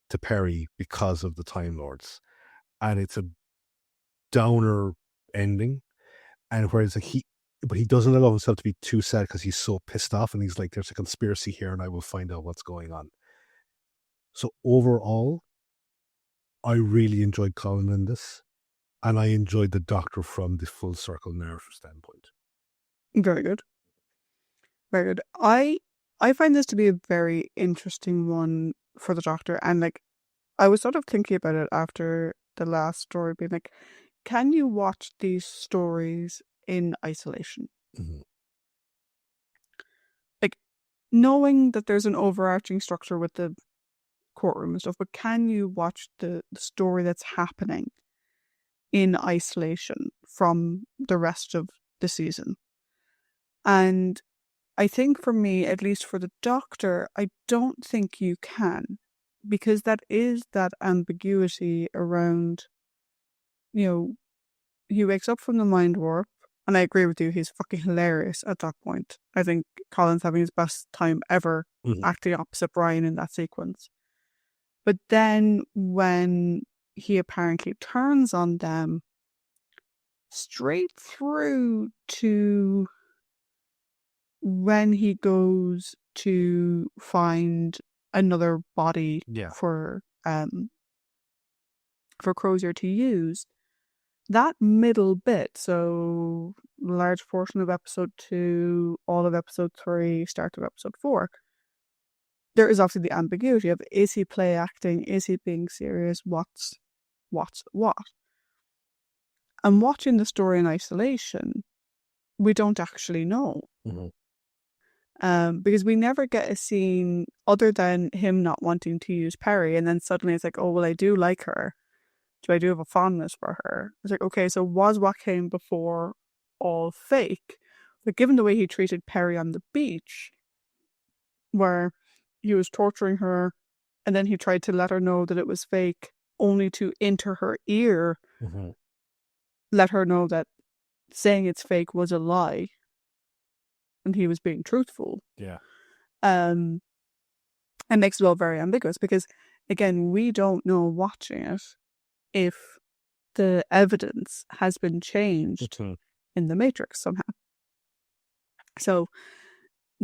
to Peri because of the Time Lords, and it's a downer ending, and whereas like he doesn't allow himself to be too sad because he's so pissed off, and he's like, there's a conspiracy here, and I will find out what's going on. So overall, I really enjoyed Colin in this, and I enjoyed the Doctor from the full circle narrative standpoint. Very good. Very good. I find this to be a very interesting one for the Doctor, and like I was sort of thinking about it after the last story, being like, can you watch these stories in isolation? Mm-hmm. Like, knowing that there's an overarching structure with the courtroom and stuff, but can you watch the story that's happening in isolation from the rest of the season? And I think for me, at least for the Doctor, I don't think you can, because that is that ambiguity around, he wakes up from the mind warp, and I agree with you, he's fucking hilarious at that point. I think Colin's having his best time ever acting opposite Brian in that sequence. But then when he apparently turns on them, straight through to when he goes to find another body for Crozier to use, that middle bit, so large portion of episode 2, all of episode 3, start of episode 4, there is obviously the ambiguity of, is he play acting? Is he being serious? What's what? And watching the story in isolation, we don't actually know. Because we never get a scene other than him not wanting to use Peri, and then suddenly it's like, oh, well, I do like her. Do I do have a fondness for her? It's like, okay, so was what came before all fake? But given the way he treated Peri on the beach, where he was torturing her, and then he tried to let her know that it was fake, only to enter her ear, let her know that saying it's fake was a lie, and he was being truthful. Yeah. It makes it all very ambiguous, because, again, we don't know watching it if the evidence has been changed in the Matrix somehow. So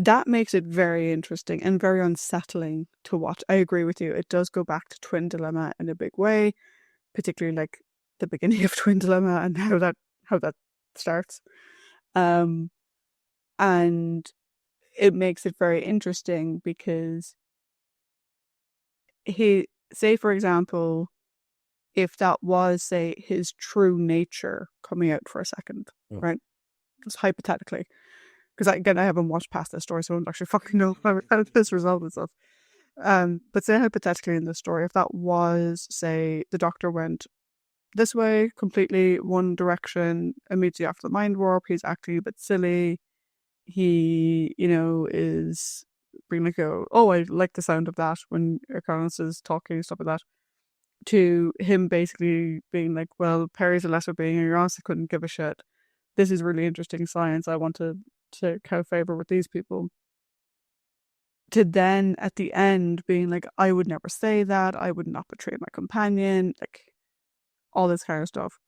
that makes it very interesting and very unsettling to watch. I agree with you. It does go back to Twin Dilemma in a big way, particularly like the beginning of Twin Dilemma and how that starts. And it makes it very interesting because say for example, if that was, say, his true nature coming out for a second, right? Just hypothetically. Because again, I haven't watched past this story, so I don't actually fucking know how this resolved itself. But say hypothetically in this story, if that was, say, the Doctor went this way, completely one direction, immediately after the mind warp, he's acting a bit silly. He, is being like, oh, I like the sound of that when Economist is talking and stuff like that. To him basically being like, well, Peri's a lesser being, and you honestly couldn't give a shit. This is really interesting science. I want to cow favor with these people. To then at the end being like, I would never say that. I would not betray my companion. Like all this kind of stuff.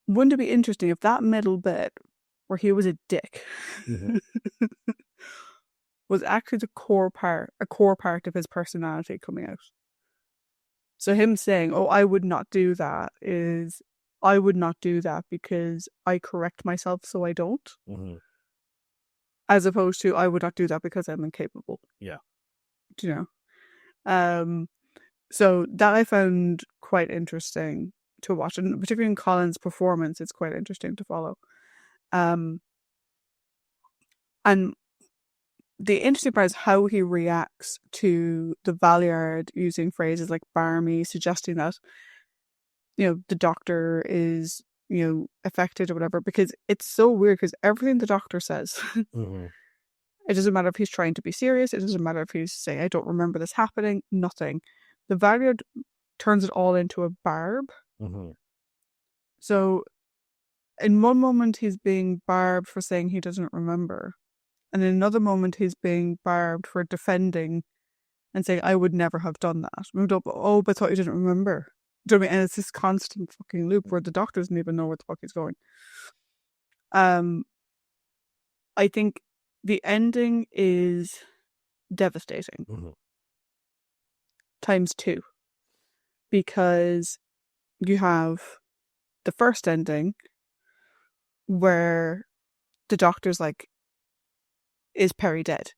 Wouldn't it be interesting if that middle bit where he was a dick was actually a core part of his personality coming out? So him saying, oh, I would not do that is, I would not do that because I correct myself so I don't. As opposed to, I would not do that because I'm incapable. Yeah. Do you know? So that I found quite interesting to watch. And particularly in Colin's performance, it's quite interesting to follow. And the interesting part is how he reacts to the Valiard using phrases like barmy, suggesting that, the Doctor is, affected or whatever, because it's so weird because everything the Doctor says, it doesn't matter if he's trying to be serious, it doesn't matter if he's saying, I don't remember this happening, nothing. The Valiard turns it all into a barb. So in one moment he's being barbed for saying he doesn't remember. And in another moment, he's being barbed for defending and saying, I would never have done that. Oh, but I thought you didn't remember. Do you know what I mean? And it's this constant fucking loop where the Doctor doesn't even know where the fuck he's going. I think the ending is devastating. Times 2. Because you have the first ending where the Doctor's like, is Peri dead?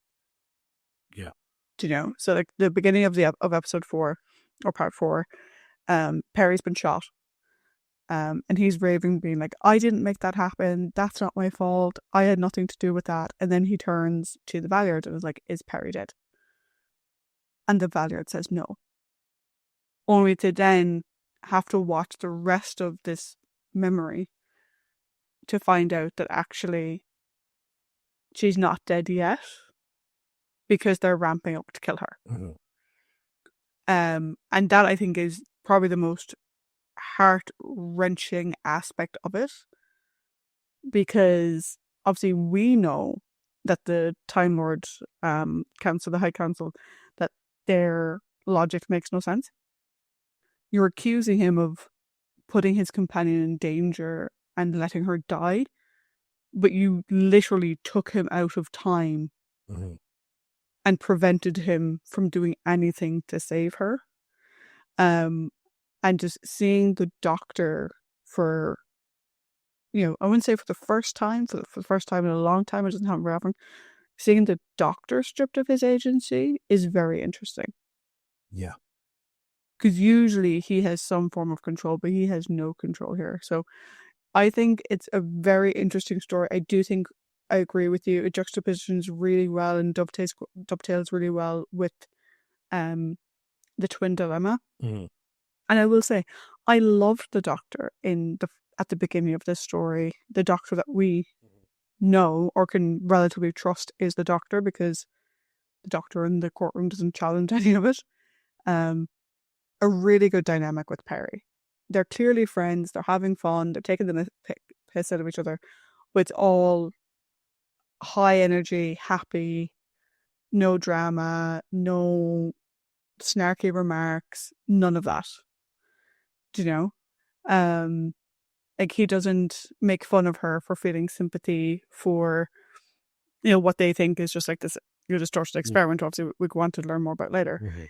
Yeah. Do you know? So like the beginning of episode 4 or part 4, Peri's been shot. And he's raving, being like, I didn't make that happen. That's not my fault. I had nothing to do with that. And then he turns to the Valiard and is like, is Peri dead? And the Valiard says no. Only to then have to watch the rest of this memory to find out that actually she's not dead yet because they're ramping up to kill her. And that I think is probably the most heart-wrenching aspect of it, because obviously we know that the Time Lord Council, the High Council, that their logic makes no sense. You're accusing him of putting his companion in danger and letting her die, but you literally took him out of time and prevented him from doing anything to save her. And just seeing the Doctor for, I wouldn't say for the first time, for the first time in a long time, it doesn't happen very often, seeing the Doctor stripped of his agency is very interesting. Yeah. Because usually he has some form of control, but he has no control here. So I think it's a very interesting story. I do think I agree with you. It juxtapositions really well and dovetails really well with the Twin Dilemma. And I will say, I loved the Doctor at the beginning of this story. The Doctor that we know or can relatively trust is the Doctor, because the Doctor in the courtroom doesn't challenge any of it. A really good dynamic with Peri. They're clearly friends. They're having fun. They're taking the piss out of each other. But it's all high energy, happy, no drama, no snarky remarks, none of that. Do you know? Like he doesn't make fun of her for feeling sympathy for what they think is just like this distorted experiment. Obviously, we want to learn more about later. Mm-hmm.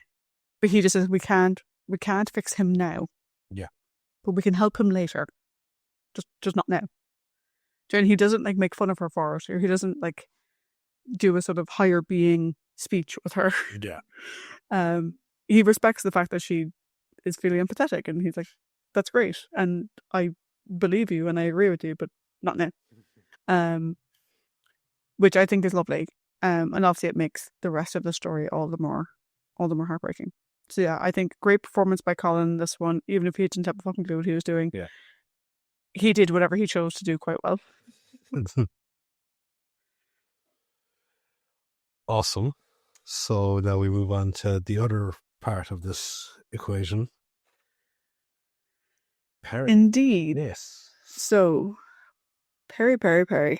But he just says we can't fix him now. Yeah. But we can help him later. Just not now. And he doesn't like make fun of her for it, or he doesn't like do a sort of higher being speech with her. Yeah. He respects the fact that she is feeling empathetic, and he's like, that's great, and I believe you and I agree with you, but not now. Which I think is lovely. And obviously it makes the rest of the story all the more heartbreaking. So yeah, I think great performance by Colin in this one, even if he didn't have a fucking clue what he was doing. Yeah. He did whatever he chose to do quite well. Awesome. So now we move on to the other part of this equation. Peri. Indeed. Yes. So, Peri.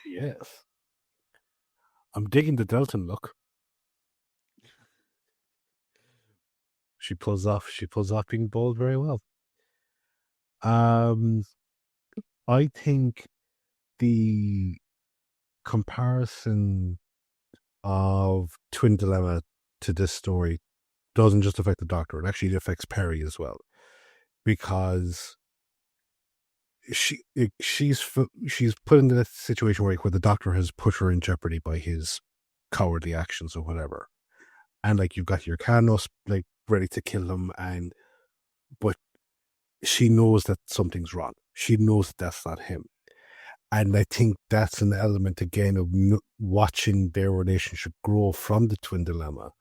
Yes. I'm digging the Delton look. She pulls off being bold very well. I think the comparison of Twin Dilemma to this story doesn't just affect the Doctor, it actually affects Peri as well, because she's put in a situation where the Doctor has put her in jeopardy by his cowardly actions or whatever, and like you've got your Canos like ready to kill him, but she knows that something's wrong. She knows that that's not him. And I think that's an element, again, of watching their relationship grow from the Twin Dilemma.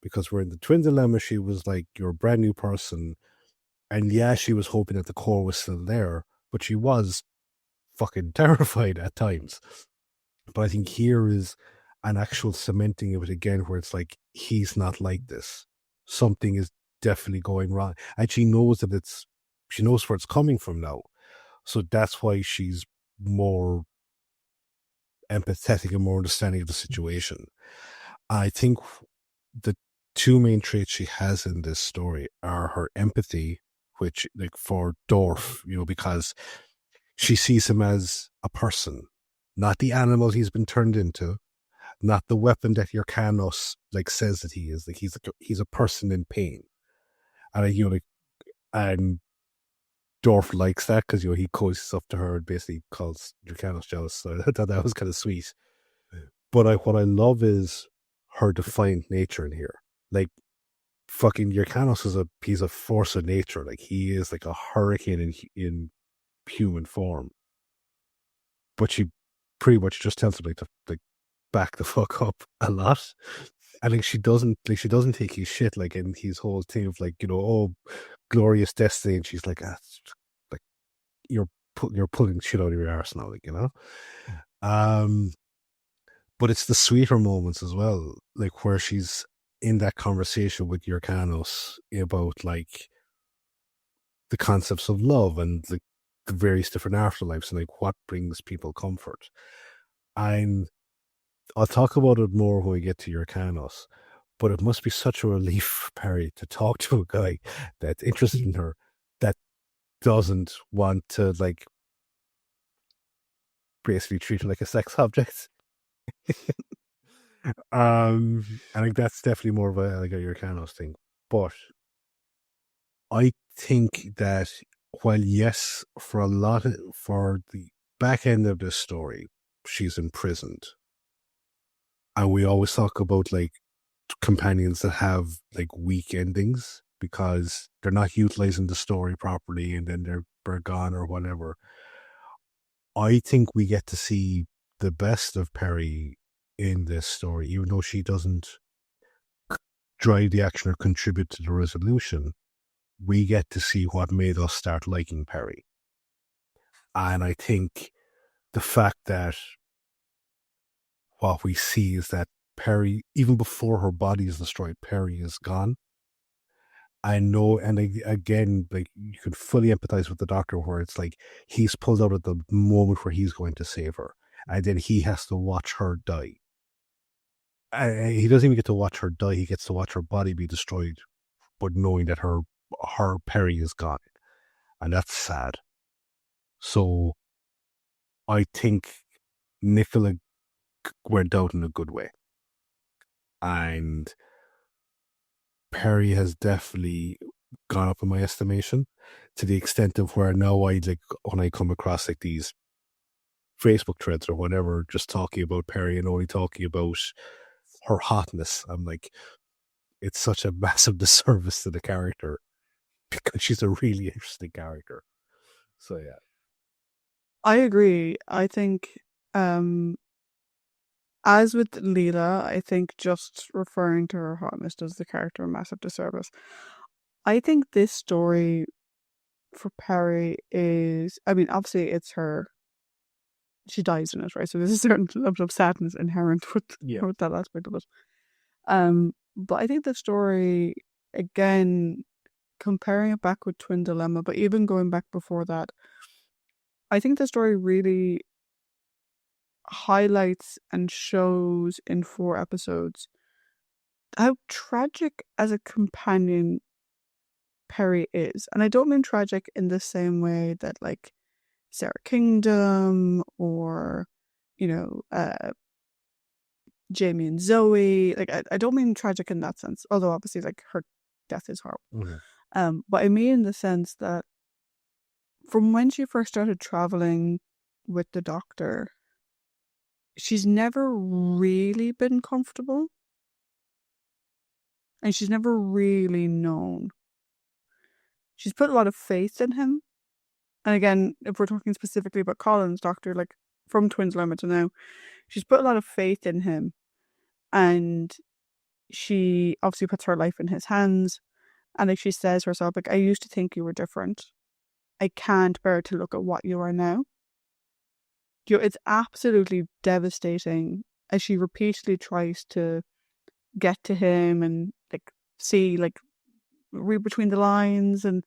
Because we're in the Twin Dilemma, she was like, you're a brand new person. And yeah, she was hoping that the core was still there, but she was fucking terrified at times. But I think here is an actual cementing of it again, where it's like, he's not like this. Something is definitely going wrong. And she knows that she knows where it's coming from now. So that's why she's more empathetic and more understanding of the situation. I think the two main traits she has in this story are her empathy, which, like, for Dorf, because she sees him as a person, not the animal he's been turned into, not the weapon that your Canos like says that he is. Like, he's a person in pain, and and Dorf likes that because he cozies up to her and basically calls Jurcanos jealous. So I thought that was kind of sweet. But what I love is her defiant nature in here. Like, fucking Jurcanos is he's a force of nature. Like, he is like a hurricane in human form. But she pretty much just tells him to back the fuck up a lot. And like she doesn't take his shit, like, in his whole thing of like, oh, glorious destiny, and she's like, like you're pulling shit out of your arse now, like, but it's the sweeter moments as well, like where she's in that conversation with Jurcanos about like the concepts of love and the various different afterlives and like what brings people comfort. And I'll talk about it more when we get to Jurcanos, but it must be such a relief for Peri to talk to a guy that's interested in her, that doesn't want to like basically treat her like a sex object. I think that's definitely more of a Jurcanos thing. But I think that while yes, for the back end of this story, she's imprisoned. And we always talk about like companions that have like weak endings because they're not utilizing the story properly and then they're gone or whatever. I think we get to see the best of Peri in this story, even though she doesn't drive the action or contribute to the resolution. We get to see what made us start liking Peri. And I think the fact that what we see is that Peri, even before her body is destroyed, Peri is gone. I know, and again, like, you can fully empathize with the Doctor, where it's like he's pulled out at the moment where he's going to save her, and then he has to watch her die. He doesn't even get to watch her die; he gets to watch her body be destroyed, but knowing that her Peri is gone, and that's sad. So, I think Nicola went out in a good way. And Peri has definitely gone up in my estimation to the extent of where now when I come across like these Facebook threads or whatever, just talking about Peri and only talking about her hotness, I'm like, it's such a massive disservice to the character because she's a really interesting character. So yeah. I agree. I think, as with Leela, I think just referring to her hotness does the character a massive disservice. I think this story for Peri is, I mean, obviously it's her, she dies in it, right? So there's a certain level of sadness inherent with that aspect of it. But I think the story, again, comparing it back with Twin Dilemma, but even going back before that, I think the story really highlights and shows in 4 episodes how tragic as a companion Peri is. And I don't mean tragic in the same way that like Sarah Kingdom or, Jamie and Zoe. Like I don't mean tragic in that sense, although obviously like her death is horrible. Mm-hmm. But I mean in the sense that from when she first started traveling with the Doctor, she's never really been comfortable. And she's never really known. She's put a lot of faith in him. And again, if we're talking specifically about Colin's Doctor, like from Twin Dilemma to now, she's put a lot of faith in him. And she obviously puts her life in his hands. And like she says herself, like, I used to think you were different. I can't bear to look at what you are now. It's absolutely devastating as she repeatedly tries to get to him and like see, like, read between the lines and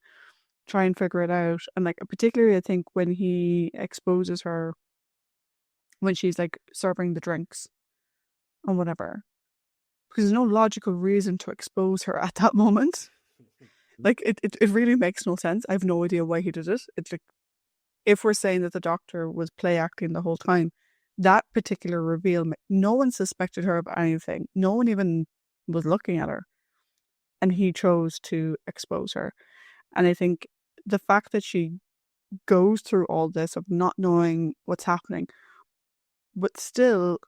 try and figure it out. And like particularly I think when he exposes her when she's like serving the drinks and whatever. Because there's no logical reason to expose her at that moment. Like it really makes no sense. I have no idea why he did it. It's like if we're saying that the Doctor was play acting the whole time, that particular reveal, no one suspected her of anything. No one even was looking at her. And he chose to expose her. And I think the fact that she goes through all this of not knowing what's happening, but still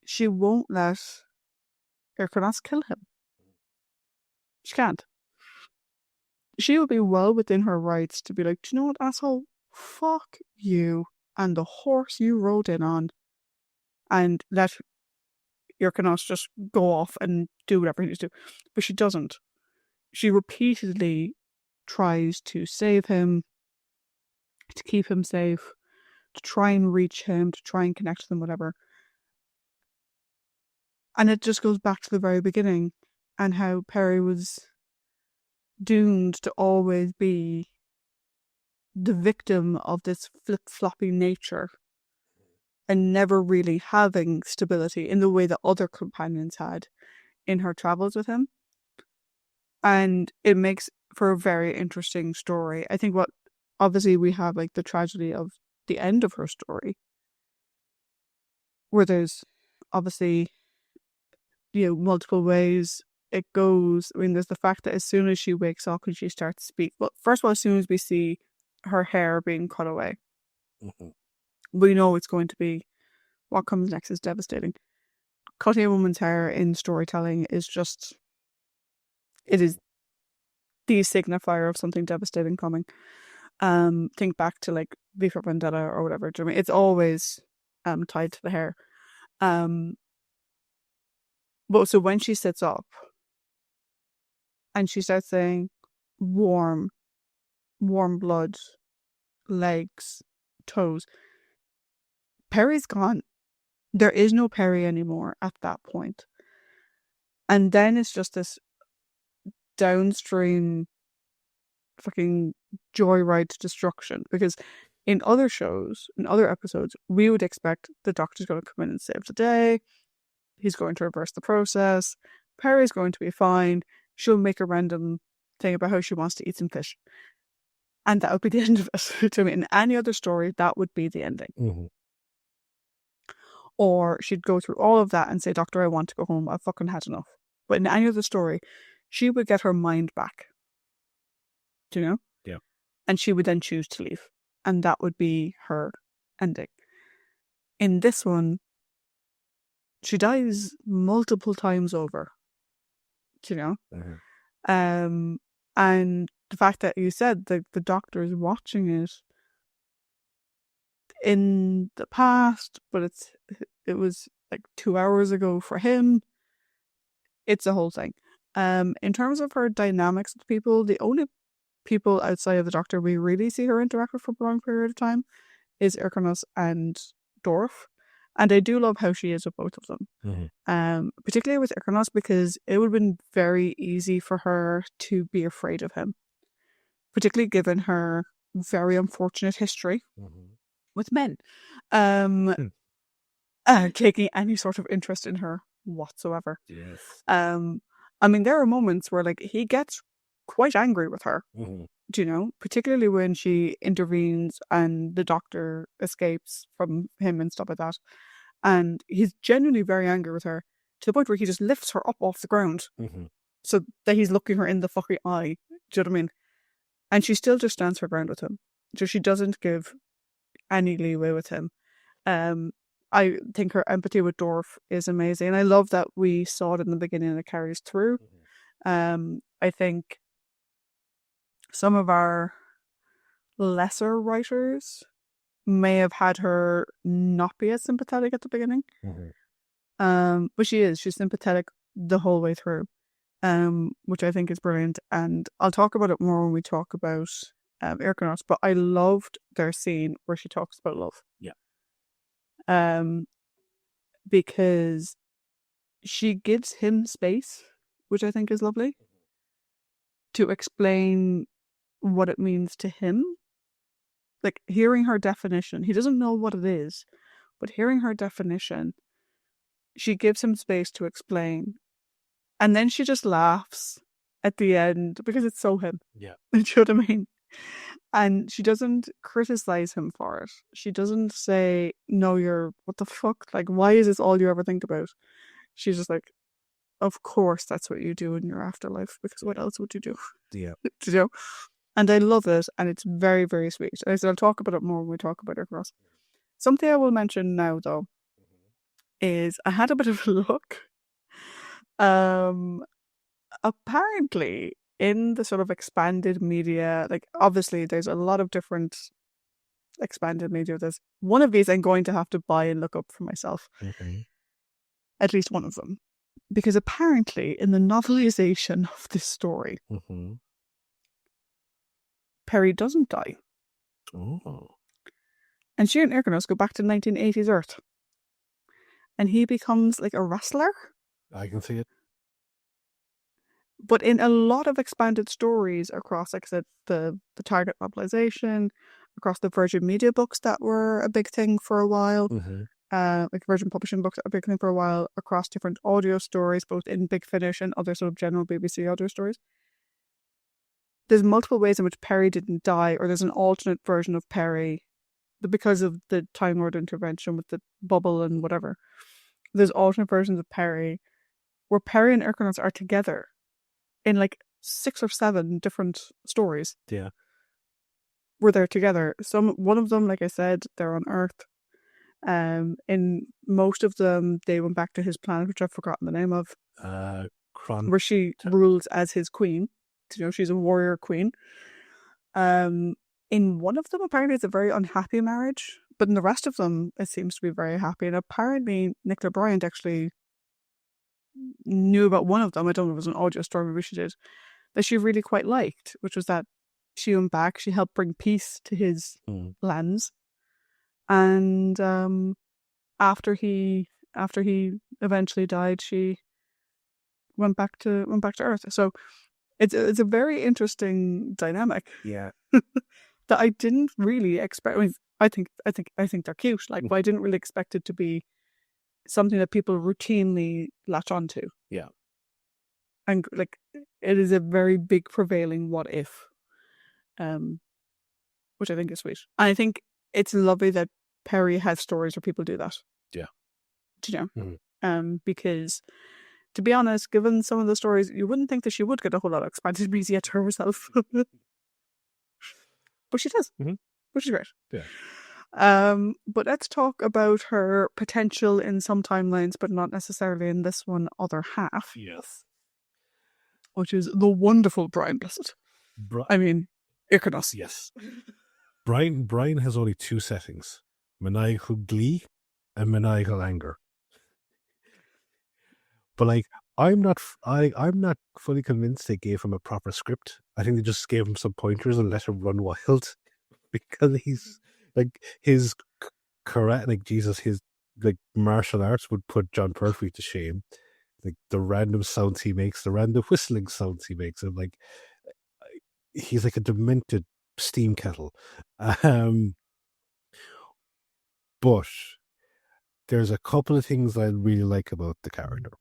she won't let Irkonos kill him. She can't. She would be well within her rights to be like, do you know what, asshole? Fuck you and the horse you rode in on, and let Irkonos just go off and do whatever he needs to do. But she doesn't. She repeatedly tries to save him, to keep him safe, to try and reach him, to try and connect with him, whatever. And it just goes back to the very beginning and how Peri was doomed to always be the victim of this flip-floppy nature and never really having stability in the way that other companions had in her travels with him. And it makes for a very interesting story. I think obviously we have like the tragedy of the end of her story, where there's obviously, multiple ways it goes. I mean, there's the fact that as soon as she wakes up and she starts to speak, well, first of all, as soon as we see her hair being cut away, we know it's going to be, what comes next is devastating. Cutting a woman's hair in storytelling is just, it is the signifier of something devastating coming. Think back to like V for Vendetta or whatever. Do you know what I mean? It's always tied to the hair. But so when she sits up and she starts saying warm blood, legs, toes, Peri's gone. There is no Peri anymore at that point. And then it's just this downstream fucking joyride to destruction. Because in other shows, in other episodes, we would expect the Doctor's going to come in and save the day. He's going to reverse the process. Peri's going to be fine. She'll make a random thing about how she wants to eat some fish. And that would be the end of it. To me, in any other story, that would be the ending. Mm-hmm. Or she'd go through all of that and say, Doctor, I want to go home. I've fucking had enough. But in any other story, she would get her mind back. Do you know? Yeah. And she would then choose to leave. And that would be her ending. In this one, she dies multiple times over. Do you know? Mm-hmm. And the fact that you said that the Doctor is watching it in the past, but it was like 2 hours ago for him. It's a whole thing. In terms of her dynamics with people, the only people outside of the Doctor we really see her interact with for a long period of time is Irkonos and Dorf. And I do love how she is with both of them. Mm-hmm. Particularly with Irkonos, because it would have been very easy for her to be afraid of him. Particularly given her very unfortunate history with men. Taking any sort of interest in her whatsoever. Yes. I mean, there are moments where like he gets quite angry with her. Mm-hmm. Do you know? Particularly when she intervenes and the Doctor escapes from him and stuff like that. And he's genuinely very angry with her to the point where he just lifts her up off the ground so that he's looking her in the fucking eye. Do you know what I mean? And she still just stands her ground with him. So she doesn't give any leeway with him. I think her empathy with Dorf is amazing. And I love that we saw it in the beginning and it carries through. I think some of our lesser writers may have had her not be as sympathetic at the beginning. But she's sympathetic the whole way through, which I think is brilliant. And I'll talk about it more when we talk about Irkonos, but I loved their scene where she talks about love. Yeah. Because she gives him space, which I think is lovely, to explain what it means to him. Like, hearing her definition, he doesn't know what it is, but hearing her definition, she gives him space to explain. And then she just laughs at the end because it's so him. Yeah. Do you know what I mean? And she doesn't criticize him for it. She doesn't say, no, what the fuck? Like, why is this all you ever think about? She's just like, of course that's what you do in your afterlife, because what else would you do? Yeah. You know? And I love it, and it's very, very sweet. And I said I'll talk about it more when we talk about Irkonos. Something I will mention now, though, is I had a bit of a look. Apparently, in the sort of expanded media, like obviously there's a lot of different expanded media. There's one of these I'm going to have to buy and look up for myself. At least one of them. Because apparently in the novelization of this story, Peri doesn't die. Oh. And she and Irkonos go back to 1980s Earth. And he becomes like a wrestler. I can see it. But in a lot of expanded stories across, like I said, the Target novelization, across the Virgin Media books that were a big thing for a while, like Virgin Publishing books that were a big thing for a while, across different audio stories, both in Big Finish and other sort of general BBC audio stories. There's multiple ways in which Peri didn't die, or there's an alternate version of Peri because of the Time Lord intervention with the bubble and whatever. There's alternate versions of Peri where Peri and Irkonos are together in like 6 or 7 different stories. Yeah. Where they're together. One of them, like I said, they're on Earth. In most of them, they went back to his planet, which I've forgotten the name of. Where she rules as his queen. You know, she's a warrior queen. In one of them, apparently it's a very unhappy marriage, but in the rest of them, it seems to be very happy. And apparently, Nicola Bryant actually knew about one of them. I don't know if it was an audio story, maybe she did, that she really quite liked, which was that she went back, she helped bring peace to his lands. And after he eventually died, she went back to Earth. So it's a very interesting dynamic. Yeah. That I didn't really expect. I mean, I think they're cute, like, but I didn't really expect it to be something that people routinely latch onto. Yeah. And like, it is a very big prevailing what if, which I think is sweet. And I think it's lovely that Peri has stories where people do that. Yeah. you know, because to be honest, given some of the stories, you wouldn't think that she would get a whole lot of expanded media to herself. But she does, which is great. Yeah. But let's talk about her potential in some timelines, but not necessarily in this one other half. Yes. Which is the wonderful Brian Blessed. I mean, Icarus. Yes. Brian has only two settings: maniacal glee and maniacal anger. But like, I'm not fully convinced they gave him a proper script. I think they just gave him some pointers and let him run wild, because he's like his karate, like Jesus, his like martial arts would put John Pertwee to shame. Like the random sounds he makes, the random whistling sounds he makes, and like he's like a demented steam kettle. But there's a couple of things I really like about the character.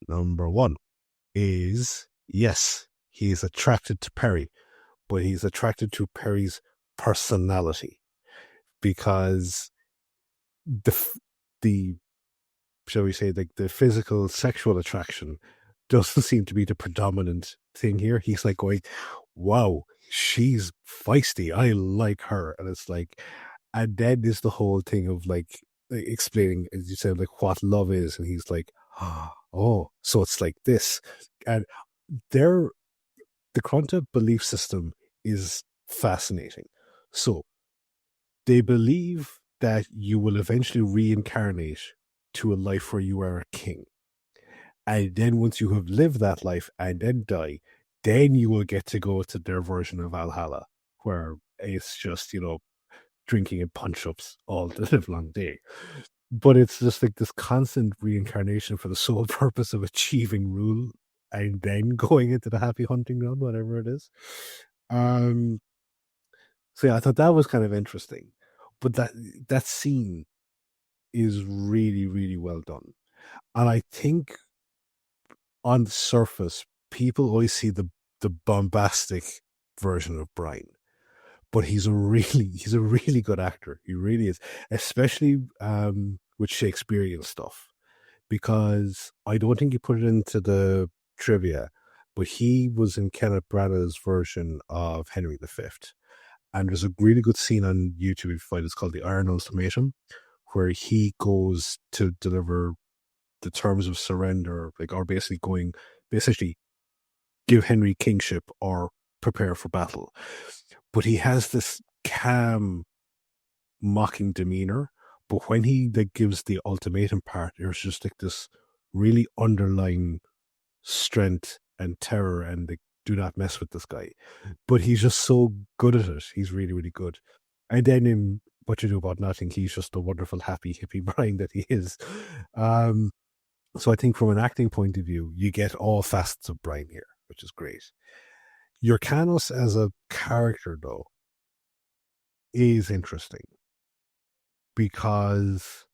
Number one is, yes, he's attracted to Peri, but he's attracted to Peri's personality, because the shall we say, like the physical sexual attraction doesn't seem to be the predominant thing here. He's like going, wow, she's feisty, I like her. And it's like, and then is the whole thing of like explaining, as you said, like what love is, and he's like, oh, so it's like this. And the Kranta belief system is fascinating. So they believe that you will eventually reincarnate to a life where you are a king. And then once you have lived that life and then die, then you will get to go to their version of Valhalla, where it's just, drinking and punch-ups all the live long day. But it's just like this constant reincarnation for the sole purpose of achieving rule and then going into the happy hunting ground, whatever it is. So yeah, I thought that was kind of interesting. But that scene is really, really well done. And I think on the surface, people always see the bombastic version of Brian. But he's a really good actor. He really is, especially with Shakespearean stuff, because I don't think he put it into the trivia, but he was in Kenneth Branagh's version of Henry V. And there's a really good scene on YouTube if you find it's called The Iron Ultimatum, where he goes to deliver the terms of surrender, or basically give Henry kingship or prepare for battle. But he has this calm, mocking demeanor. But when he gives the ultimatum part, there's just like this really underlying strength and terror, and do not mess with this guy. But he's just so good at it. He's really, really good. And then in What You Do About Nothing, he's just the wonderful, happy, hippie Brian that he is. So I think from an acting point of view, you get all facets of Brian here, which is great. Yrcanos as a character, though, is interesting, because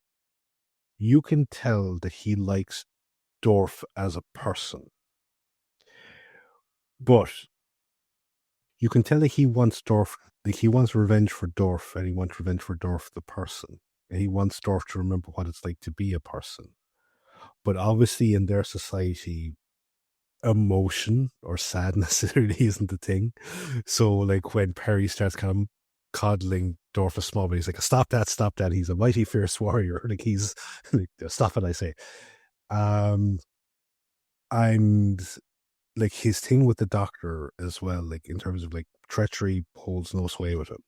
you can tell that he likes Dorf as a person. But you can tell that he wants Dorf, he wants revenge for Dorf, and he wants revenge for Dorf the person. And he wants Dorf to remember what it's like to be a person. But obviously in their society, emotion or sadness really isn't the thing. So like when Peri starts kind of coddling Dorf a small bit, he's like, stop that, he's a mighty fierce warrior. Like he's like, stop it, I say. And like his thing with the Doctor as well, like in terms of like treachery holds no sway with him.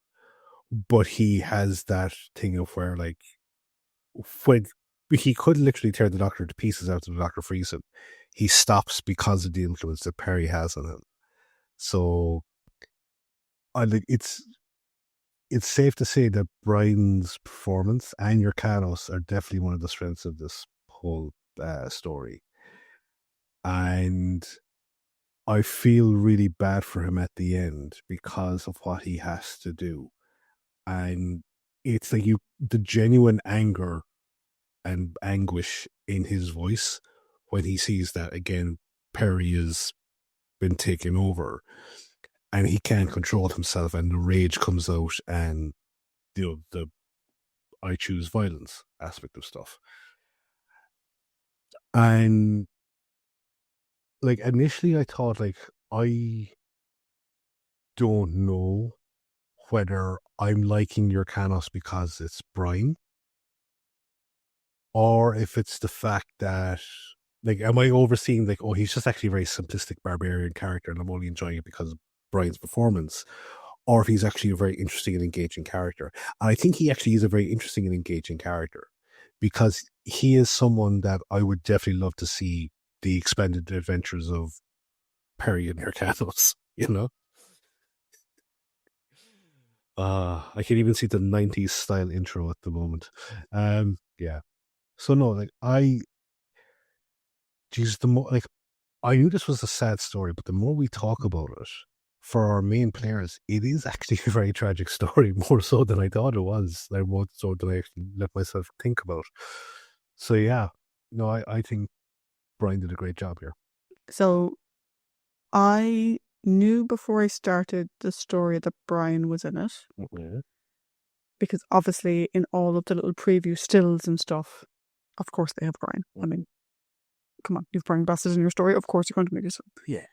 But he has that thing of where like when he could literally tear the Doctor to pieces after the Doctor frees him, he stops because of the influence that Peri has on him. So I like it's safe to say that Brian's performance and Yrcanos are definitely one of the strengths of this whole story. And I feel really bad for him at the end because of what he has to do. And it's like the genuine anger and anguish in his voice when he sees that, again, Peri has been taken over and he can't control himself, and the rage comes out, and the I choose violence aspect of stuff. And like initially I thought like I don't know whether I'm liking your Canos because it's Brian, or if it's the fact that like am I overseeing like, oh, he's just actually a very simplistic barbarian character and I'm only enjoying it because of Brian's performance, or if he's actually a very interesting and engaging character. And I think he actually is a very interesting and engaging character because he is someone that I would definitely love to see the expanded adventures of Peri and Hyrcanos, you know? I can even see the 90s style intro at the moment. Yeah. So no, like Jesus, the more like I knew this was a sad story, but the more we talk about it, for our main players, it is actually a very tragic story, more so than I thought it was, like more so than I actually let myself think about. So yeah, no, I think Brian did a great job here. So I knew before I started the story that Brian was in it. Yeah. Because obviously in all of the little preview stills and stuff, of course they have Brian. I mean, come on, you've Brian Bassett in your story, of course you're going to make it so. Yeah.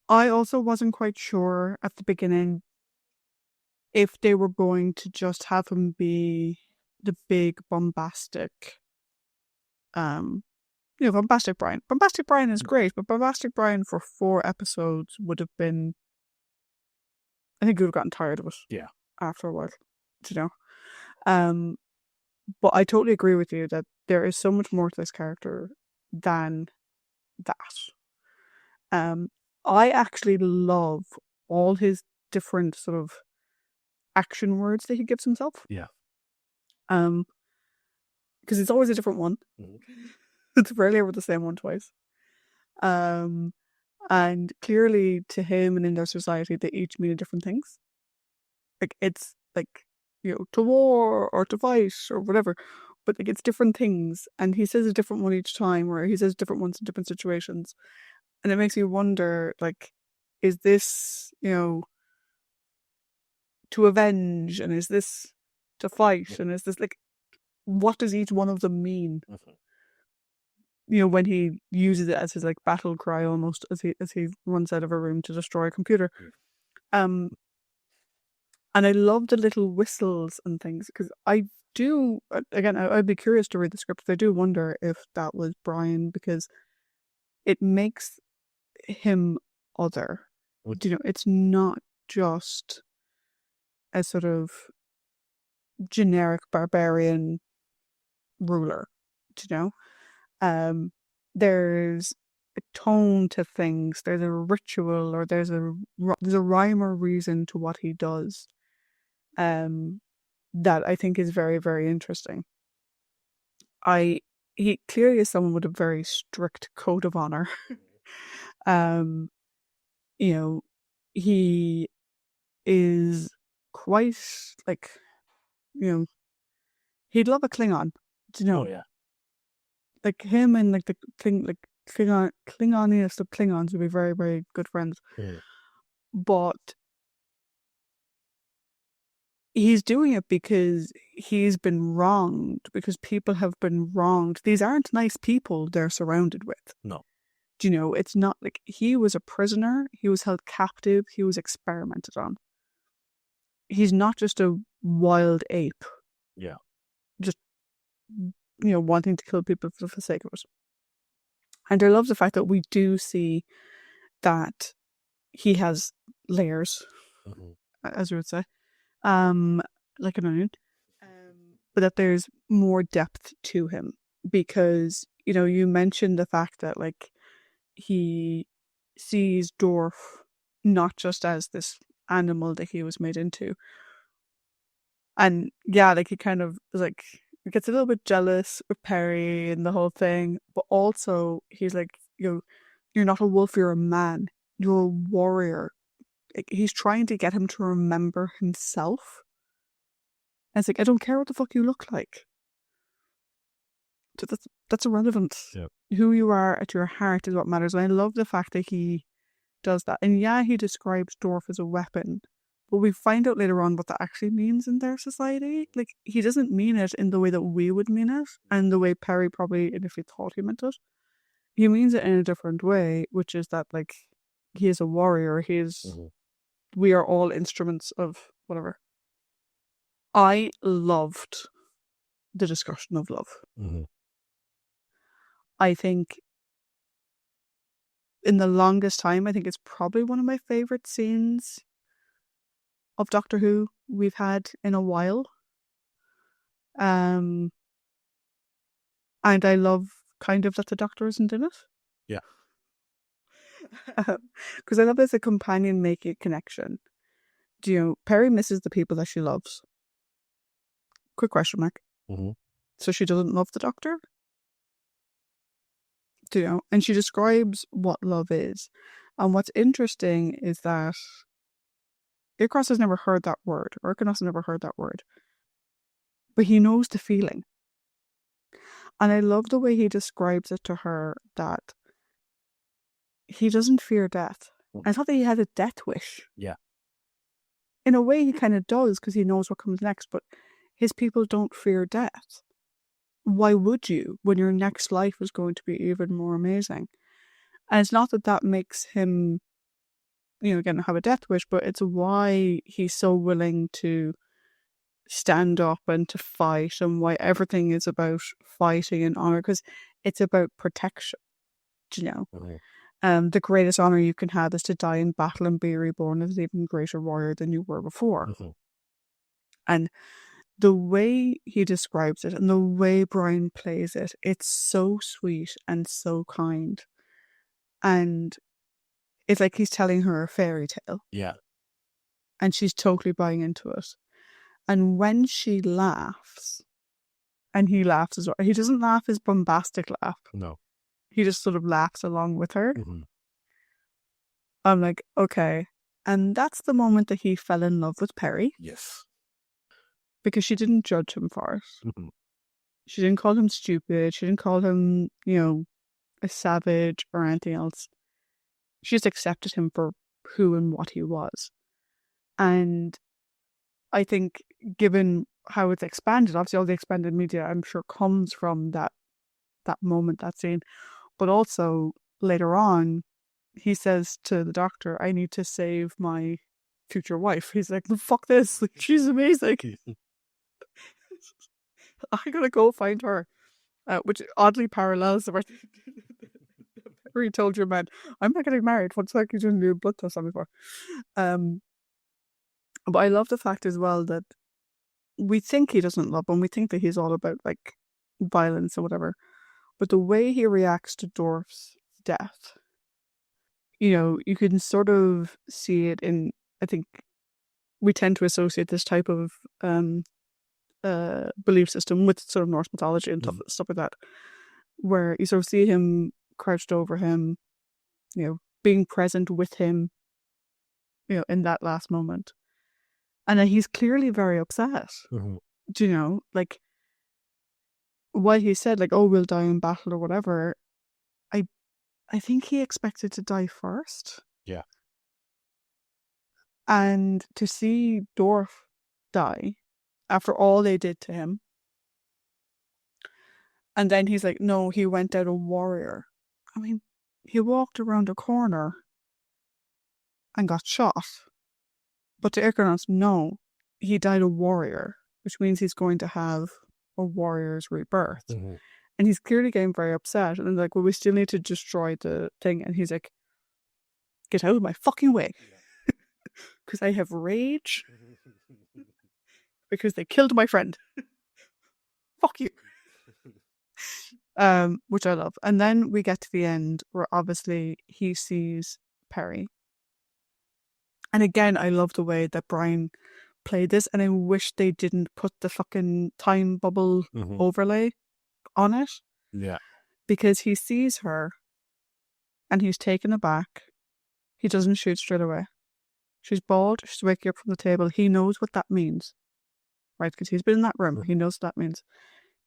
I also wasn't quite sure at the beginning if they were going to just have him be the big bombastic bombastic Brian. Bombastic Brian is great, but bombastic Brian for 4 episodes would have been, I think you would have gotten tired of it. Yeah. After a while, you know. But I totally agree with you that there is so much more to this character than that. I actually love all his different sort of action words that he gives himself. Yeah. Because it's always a different one. Mm-hmm. It's rarely ever the same one twice. And clearly to him and in their society, they each mean different things. Like it's like, you know, to war or to fight or whatever, but like it's different things, and he says a different one each time, or he says different ones in different situations, and it makes me wonder, like, is this, you know, to avenge, and is this to fight, and is this like, what does each one of them mean? Mm-hmm. You know, when he uses it as his like battle cry almost as he runs out of a room to destroy a computer. Mm-hmm. And I love the little whistles and things, because I do, again, I'd be curious to read the script. I do wonder if that was Brian, because it makes him other. You know, it's not just a sort of generic barbarian ruler, you know? There's a tone to things, there's a ritual, or there's a rhyme or reason to what he does. That I think is very, very interesting. He clearly is someone with a very strict code of honor. You know, he is quite like, you know, he'd love a Klingon, do you know? Oh yeah. Like him and like the Klingoniest of Klingons would be very, very good friends. Yeah. But he's doing it because he's been wronged, because people have been wronged. These aren't nice people they're surrounded with. No. Do you know, it's not like he was a prisoner, he was held captive, he was experimented on. He's not just a wild ape. Yeah. Just, you know, wanting to kill people for the sake of it. And I love the fact that we do see that he has layers, as we would say. Like an onion, but that there's more depth to him, because, you know, you mentioned the fact that like he sees Dorf not just as this animal that he was made into, and yeah, like he kind of like gets a little bit jealous with Peri and the whole thing, but also he's like, you know, you're not a wolf, you're a man, you're a warrior. Like, he's trying to get him to remember himself. And it's like, I don't care what the fuck you look like. That's irrelevant. Yep. Who you are at your heart is what matters. And I love the fact that he does that. And yeah, he describes Dorf as a weapon, But we find out later on what that actually means in their society. Like, he doesn't mean it in the way that we would mean it, and the way Peri probably initially thought he meant it. He means it in a different way, which is that, like, he is a warrior. We are all instruments of whatever. I loved the discussion of love. I think in the longest time, I think it's probably one of my favourite scenes of Doctor Who we've had in a while. And I love kind of that the Doctor isn't in it. Yeah. Because I love there's a companion making a connection. Do you know, Peri misses the people that she loves. Quick question mark. So she doesn't love the Doctor? Do you know? And she describes what love is. And what's interesting is that Icros has never heard that word, or Ikanos has never heard that word. But he knows the feeling. And I love the way he describes it to her, that he doesn't fear death. I thought that he had a death wish. Yeah. In a way, he kind of does, because he knows what comes next, but his people don't fear death. Why would you, when your next life is going to be even more amazing? And it's not that that makes him, you know, again, have a death wish, but it's why he's so willing to stand up and to fight, and why everything is about fighting and honor, because it's about protection, you know. The greatest honor you can have is to die in battle and be reborn as an even greater warrior than you were before. And the way he describes it and the way Brian plays it, it's so sweet and so kind. And it's like he's telling her a fairy tale. Yeah. And she's totally buying into it. And when she laughs, and he laughs as well, he doesn't laugh his bombastic laugh. No. He just sort of laughs along with her. I'm like, okay. And that's the moment that he fell in love with Peri. Yes. Because she didn't judge him for it. She didn't call him stupid. She didn't call him, you know, a savage or anything else. She just accepted him for who and what he was. And I think, given how it's expanded, obviously all the expanded media, I'm sure, comes from that moment, that scene. But also, later on, he says to the Doctor, I need to save my future wife. He's like, fuck this. Like, she's amazing. I gotta go find her. Which oddly parallels the Peri told your man, I'm not getting married. What's like you doing a blood test on me for? But I love the fact as well that we think he doesn't love him. We think that he's all about like violence or whatever. But the way he reacts to Dorf's death, you know, you can sort of see it in, I think we tend to associate this type of belief system with sort of Norse mythology and stuff like that, where you sort of see him crouched over him, you know, being present with him, you know, in that last moment. And then he's clearly very upset. Do you know, like, what he said, like, oh, we'll die in battle or whatever, I think he expected to die first. Yeah. And to see Dorf die after all they did to him, and then he's like, no, he went out a warrior. I mean, he walked around a corner and got shot. But to Icarus, no, he died a warrior, which means he's going to have a warrior's rebirth. And he's clearly getting very upset. And they're like, well, we still need to destroy the thing. And he's like, get out of my fucking way. Because I have rage. Because they killed my friend. Fuck you. Which I love. And then we get to the end where obviously he sees Peri. And again, I love the way that Brian played this, and I wish they didn't put the fucking time bubble overlay on it. Yeah. Because he sees her and he's taken aback. He doesn't shoot straight away. She's bald, she's waking up from the table. He knows what that means. Right? Because he's been in that room. He knows what that means.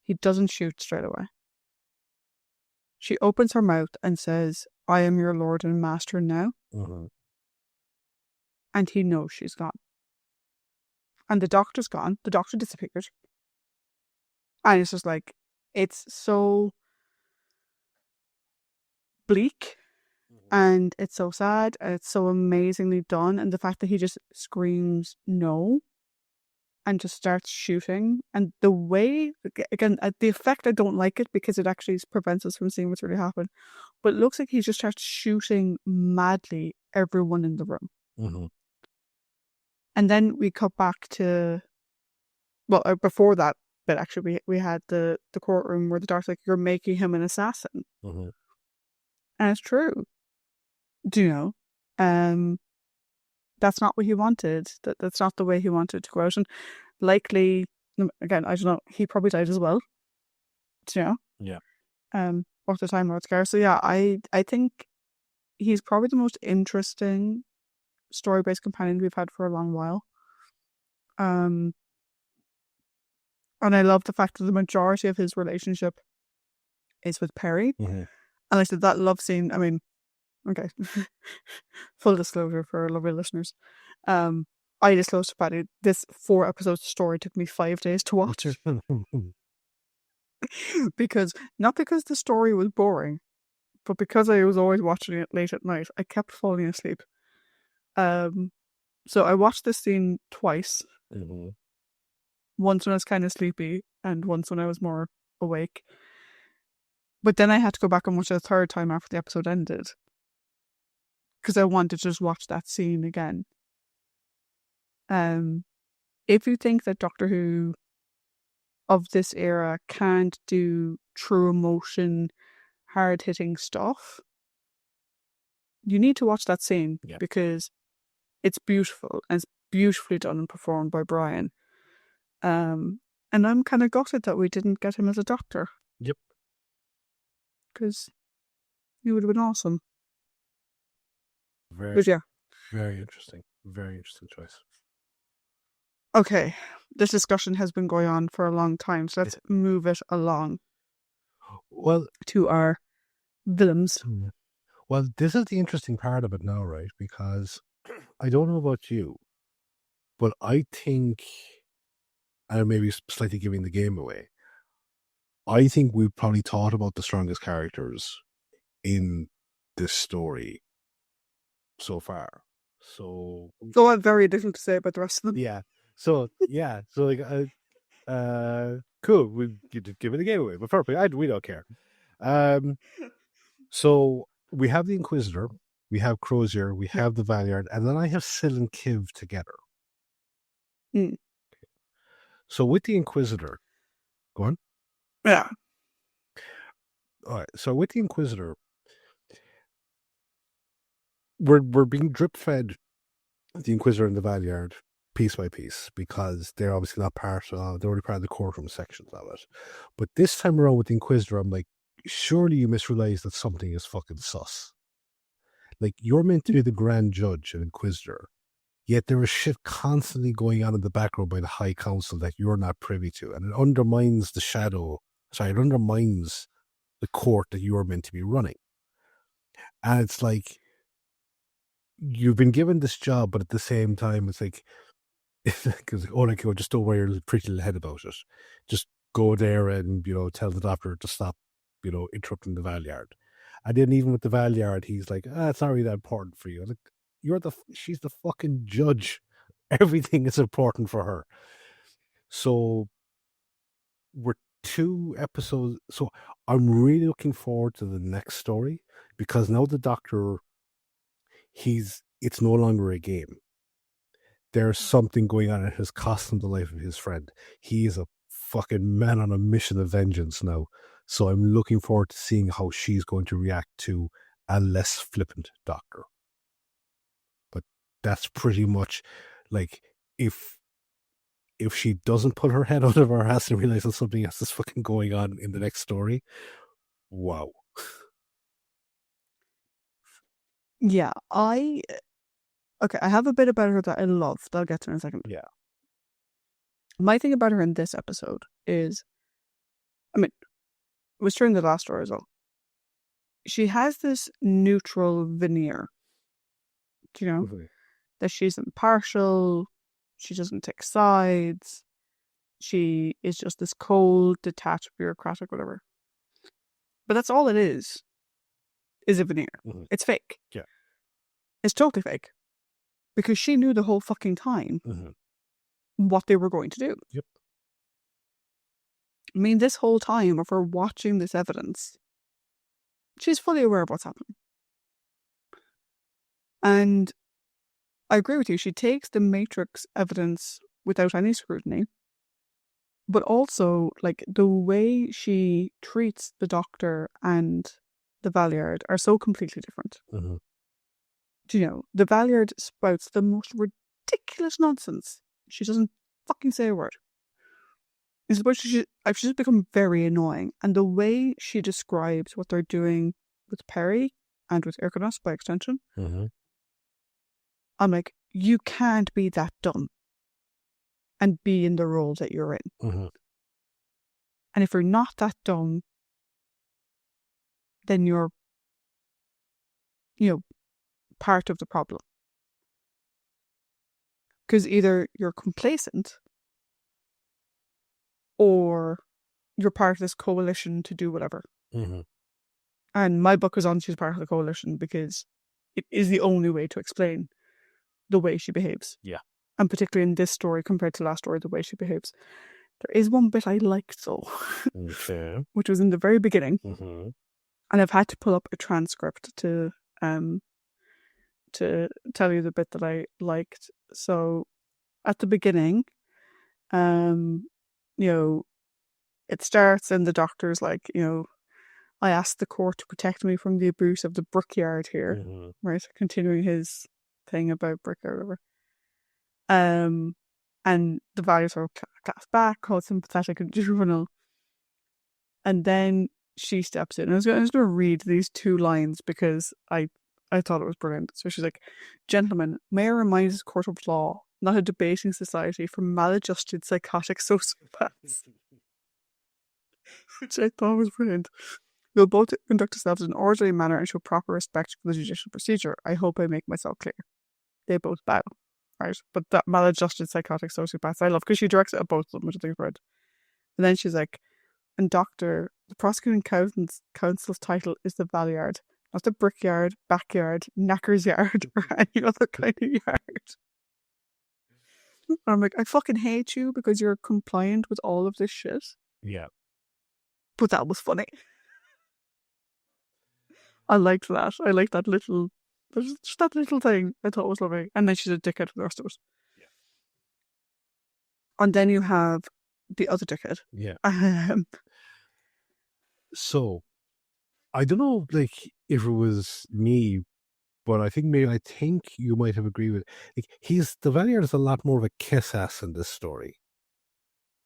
He doesn't shoot straight away. She opens her mouth and says, I am your lord and master now. And he knows she's gone. And the doctor's gone. The doctor disappeared. And it's just like, it's so bleak and it's so sad and it's so amazingly done. And the fact that he just screams no and just starts shooting, and the way, again, the effect, I don't like it because it actually prevents us from seeing what's really happened, but it looks like he just starts shooting madly everyone in the room. Mm-hmm. And then we cut back to, well, before that, but actually we had the courtroom where the doctor's like, you're making him an assassin. Mm-hmm. And it's true. Do you know? That's not what he wanted. That's not the way he wanted to go out. And likely, again, I don't know, he probably died as well. Do you know? Yeah. Of the Time Lord Scar. So yeah, I think he's probably the most interesting story-based companion we've had for a long while. And I love the fact that the majority of his relationship is with Peri. Mm-hmm. And I said that love scene, I mean, okay, full disclosure for lovely listeners. I disclosed to Paddy, this 4-episode story took me 5 days to watch. Not because the story was boring, but because I was always watching it late at night, I kept falling asleep. So I watched this scene twice. Mm-hmm. Once when I was kind of sleepy and once when I was more awake. But then I had to go back and watch it a third time after the episode ended, because I wanted to just watch that scene again. If you think that Doctor Who of this era can't do true emotion, hard-hitting stuff, you need to watch that scene, because it's beautiful and it's beautifully done and performed by Brian. And I'm kind of gutted that we didn't get him as a Doctor. Yep. Because he would have been awesome. Very, but yeah. Very interesting. Very interesting choice. Okay, this discussion has been going on for a long time, so let's move it along. Well, to our villains. Well, this is the interesting part of it now, right? Because I don't know about you, but I think, and maybe slightly giving the game away, I think we've probably thought about the strongest characters in this story so far. So I have very little to say about the rest of them. Yeah. So like, cool. We give it a game away, but perfect. We don't care. So we have the Inquisitor, we have Crozier, we have the Valiant, and then I have Syl and Kiv together. Mm. So with the Inquisitor, go on. Yeah. All right. So with the Inquisitor, we're being drip fed the Inquisitor and the Valiant piece by piece, because they're obviously not they're only part of the courtroom sections of it. But this time around with the Inquisitor, I'm like, surely you misrealize that something is fucking sus. Like, you're meant to be the Grand Judge and Inquisitor, yet there is shit constantly going on in the background by the High Council that you're not privy to, and it undermines it undermines the court that you're meant to be running. And it's like, you've been given this job, but at the same time, it's like, just don't worry your pretty little head about it. Just go there and, tell the doctor to stop, interrupting the Valiant. And then even with the Valiant, he's like, it's not really that important for you. Like, she's the fucking judge. Everything is important for her. So we're 2 episodes. So I'm really looking forward to the next story, because now the Doctor, it's no longer a game. There's something going on that has cost him the life of his friend. He is a fucking man on a mission of vengeance now. So I'm looking forward to seeing how she's going to react to a less flippant Doctor. But that's pretty much, like, if she doesn't put her head out of her ass and realize that something else is fucking going on in the next story, wow. Yeah, I have a bit about her that I love, that I'll get to in a second. Yeah. My thing about her in this episode is, I mean, it was during the last story as well. She has this neutral veneer, that she's impartial, She doesn't take sides. She is just this cold, detached, bureaucratic, whatever. But that's all it is a veneer. Mhm. It's fake. Yeah. It's totally fake. Because she knew the whole fucking time what they were going to do. Yep. I mean, this whole time of her watching this evidence, she's fully aware of what's happening. And I agree with you. She takes the Matrix evidence without any scrutiny. But also, like, the way she treats the Doctor and the Valeyard are so completely different. Do you know, the Valeyard spouts the most ridiculous nonsense. She doesn't fucking say a word. It's about she's just become very annoying. And the way she describes what they're doing with Peri and with Irkonos by extension, I'm like, you can't be that dumb and be in the role that you're in. And if you're not that dumb, then you're, part of the problem. Because either you're complacent or you're part of this coalition to do whatever. And my book is on she's part of the coalition because it is the only way to explain the way she behaves. Yeah. And particularly in this story compared to last story, the way she behaves. There is one bit I liked though, which was in the very beginning. And I've had to pull up a transcript to tell you the bit that I liked. So at the beginning, it starts and the Doctor's like, I asked the court to protect me from the abuse of the brickyard here, right? Continuing his thing about brickyard or whatever. And the values are clapped back, called sympathetic and juvenile. And then she steps in. I was going to read these 2 lines because I thought it was brilliant. So she's like, "Gentlemen, may I remind this court of law, not a debating society for maladjusted psychotic sociopaths." Which I thought was brilliant. "We'll both conduct ourselves in an orderly manner and show proper respect for the judicial procedure. I hope I make myself clear." They both bow, right? But that maladjusted psychotic sociopaths I love because she directs it at both of them, which I think is brilliant. And then she's like, "And Doctor, the prosecuting counsel's title is the Valeyard, not the brickyard, backyard, knacker's yard, or any other kind of yard." And I'm like, I fucking hate you because you're compliant with all of this shit. Yeah. But that was funny. I liked that. I liked that little, just that little thing. I thought it was lovely. And then she's a dickhead for the rest of us. Yeah. And then you have the other dickhead. Yeah. So, I don't know, like, if it was me, but I think you might have agreed with it. Like, the Valeyard is a lot more of a kiss ass in this story.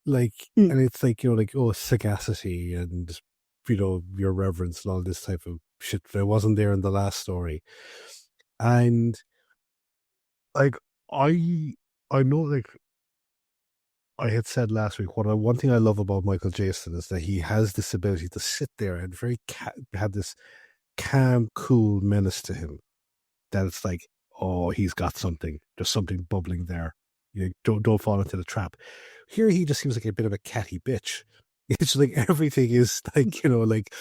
Like, and it's like, like, oh, sagacity and, your reverence and all this type of shit that wasn't there in the last story. And, like, I know, like, I had said last week, one thing I love about Michael Jason is that he has this ability to sit there and have this calm, cool menace to him. That it's like, oh, he's got something. There's something bubbling there. Don't fall into the trap. Here he just seems like a bit of a catty bitch. It's like everything is like, like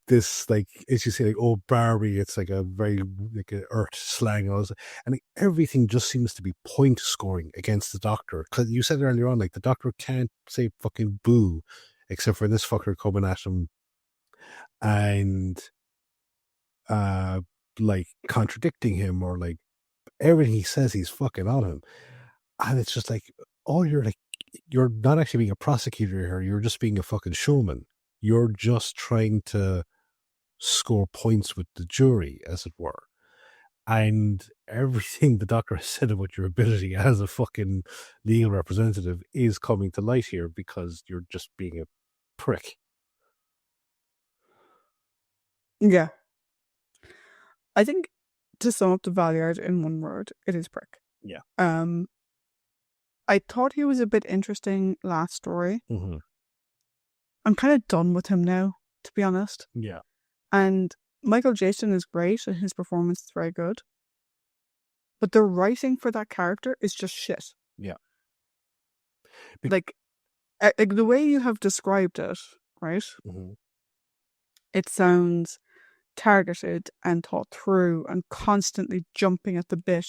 this, like, as you say, like, oh, Barbie, it's like a very, like, a earth slang. And everything just seems to be point scoring against the Doctor. Because you said earlier on, like, the Doctor can't say fucking boo, except for this fucker coming at him and, like, contradicting him, or like everything he says, he's fucking on him. And it's just like, oh, you're not actually being a prosecutor here. You're just being a fucking showman. You're just trying to score points with the jury, as it were. And everything the Doctor has said about your ability as a fucking legal representative is coming to light here because you're just being a prick. Yeah. I think, to sum up the Valeyard in one word, it is prick. Yeah. I thought he was a bit interesting last story. I'm kind of done with him now, to be honest. Yeah. And Michael Jason is great and his performance is very good. But the writing for that character is just shit. Yeah. Like the way you have described it, right? Mm-hmm. It sounds targeted and thought through and constantly jumping at the bit.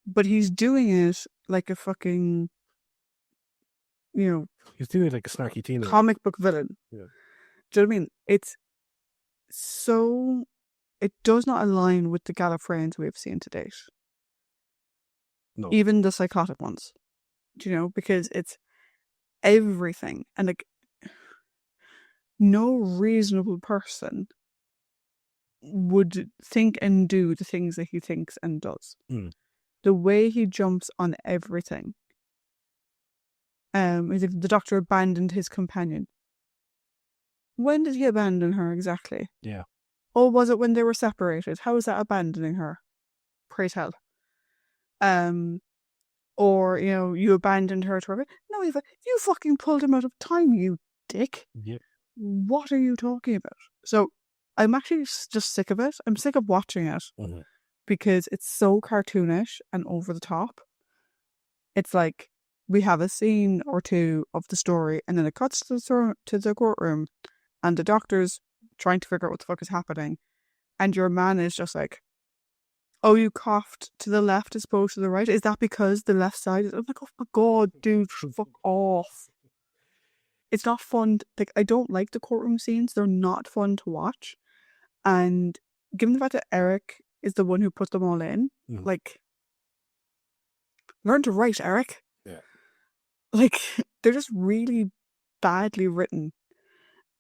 But he's doing it like a fucking, He's doing it like a snarky teenager. comic book villain. Yeah. Do you know what I mean? It's so... It does not align with the Gallifreyans we have seen to date. No. Even the psychotic ones. Do you know? Because it's everything. And like, no reasonable person would think and do the things that he thinks and does. Mm. The way he jumps on everything. Is if the Doctor abandoned his companion. When did he abandon her exactly? Yeah. Or was it when they were separated? How is that abandoning her? Pray tell. Or, you abandoned her to her. No, you fucking pulled him out of time, you dick. Yeah. What are you talking about? So, I'm actually just sick of it. I'm sick of watching it. Mm-hmm. Because it's so cartoonish and over the top. It's like, we have a scene or two of the story, and then it cuts to the courtroom, and the Doctor's trying to figure out what the fuck is happening, and your man is just like, oh, you coughed to the left as opposed to the right? Is that because the left side is... I'm like, oh my god, dude, fuck off. It's not fun. Like, I don't like the courtroom scenes. They're not fun to watch. And given the fact that Eric is the one who put them all in, like, learn to write, Eric. Yeah. Like, they're just really badly written.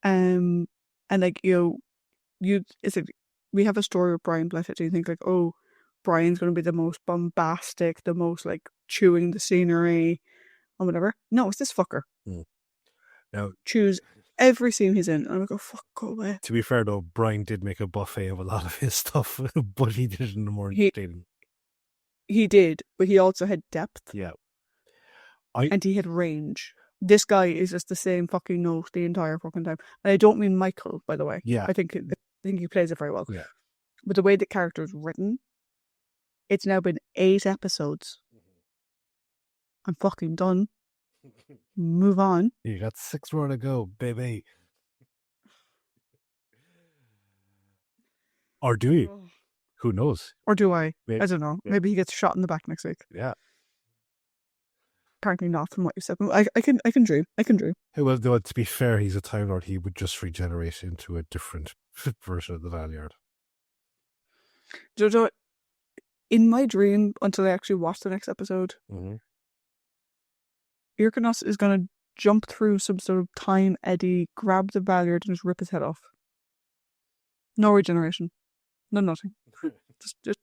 And like, it's like, we have a story with Brian Blessed, and you think like, oh, Brian's going to be the most bombastic, the most like chewing the scenery and whatever. No, it's this fucker. Now, choose every scene he's in, and I'm like, oh, fuck, go away. To be fair though, Brian did make a buffet of a lot of his stuff, but he did it in a more entertaining. He did, but he also had depth. Yeah. And he had range. This guy is just the same fucking note the entire fucking time. And I don't mean Michael, by the way. Yeah. I think he plays it very well. Yeah. But the way the character is written, it's now been 8 episodes. I'm fucking done. Move on. You got 6 more to go, baby. Or do you? Who knows? Or do I? Maybe. I don't know. Yeah. Maybe he gets shot in the back next week. Yeah. Apparently not, from what you said. I can dream. Well, though, to be fair, he's a Time Lord. He would just regenerate into a different version of the Valiard. Jojo, in my dream, until I actually watch the next episode, Irkonos is going to jump through some sort of time eddy, grab the Valiard, and just rip his head off. No regeneration. No nothing. just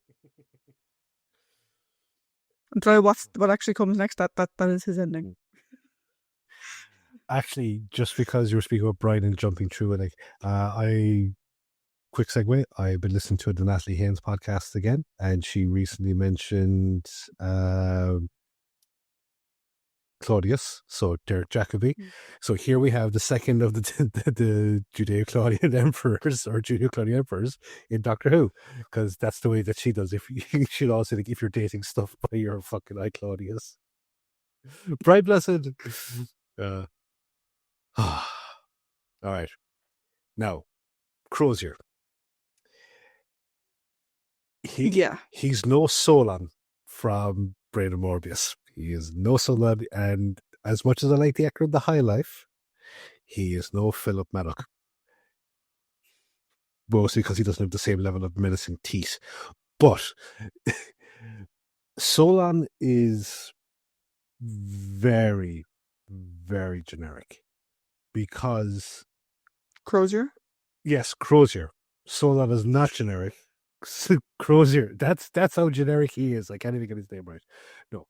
until I watch what actually comes next, that is his ending. Actually, just because you were speaking about Brian and jumping through it, quick segue, I've been listening to the Natalie Haynes podcast again, and she recently mentioned Claudius, so Derek Jacobi. So here we have the second of the Judeo-Claudian emperors, or Judeo-Claudian emperors in Doctor Who, because that's the way that she does. If you should also think, if you're dating stuff by your fucking eye, Claudius. Bright blessed. All right. Now, Crozier. He's no Solon from Brain of Morbius. He is no Solon, and as much as I like the actor of The High Life, he is no Philip Maddock. Mostly because he doesn't have the same level of menacing teeth. But Solon is very, very generic. Because Crozier? Yes, Crozier. Solon is not generic. Crozier, that's how generic he is. I can't even get his name right. No.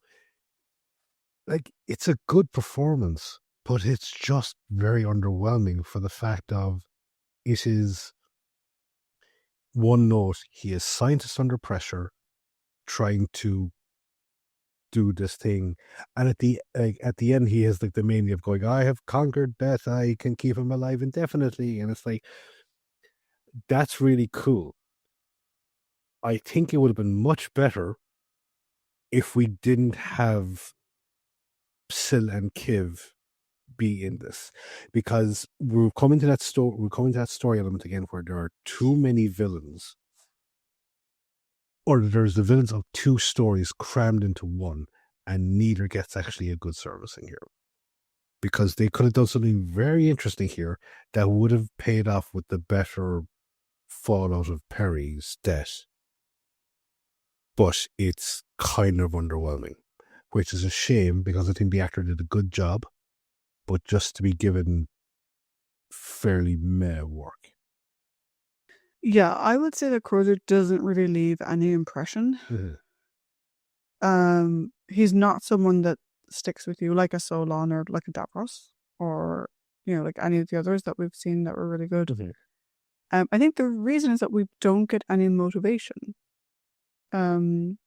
Like, it's a good performance, but it's just very underwhelming for the fact of it is one note. He is scientist under pressure, trying to do this thing, and at the end he has like the mania of going, I have conquered death, I can keep him alive indefinitely, and it's like, that's really cool. I think it would have been much better if we didn't have Sil and Kiv be in this, because we're coming to that story element again where there are too many villains, or there's the villains of two stories crammed into one, and neither gets actually a good servicing here. Because they could have done something very interesting here that would have paid off with the better fallout of Peri's death. But it's kind of underwhelming, which is a shame because I think the actor did a good job, but just to be given fairly meh work. Yeah, I would say that Crozier doesn't really leave any impression. He's not someone that sticks with you like a Solon or like a Davros or, like any of the others that we've seen that were really good. I think the reason is that we don't get any motivation. Like,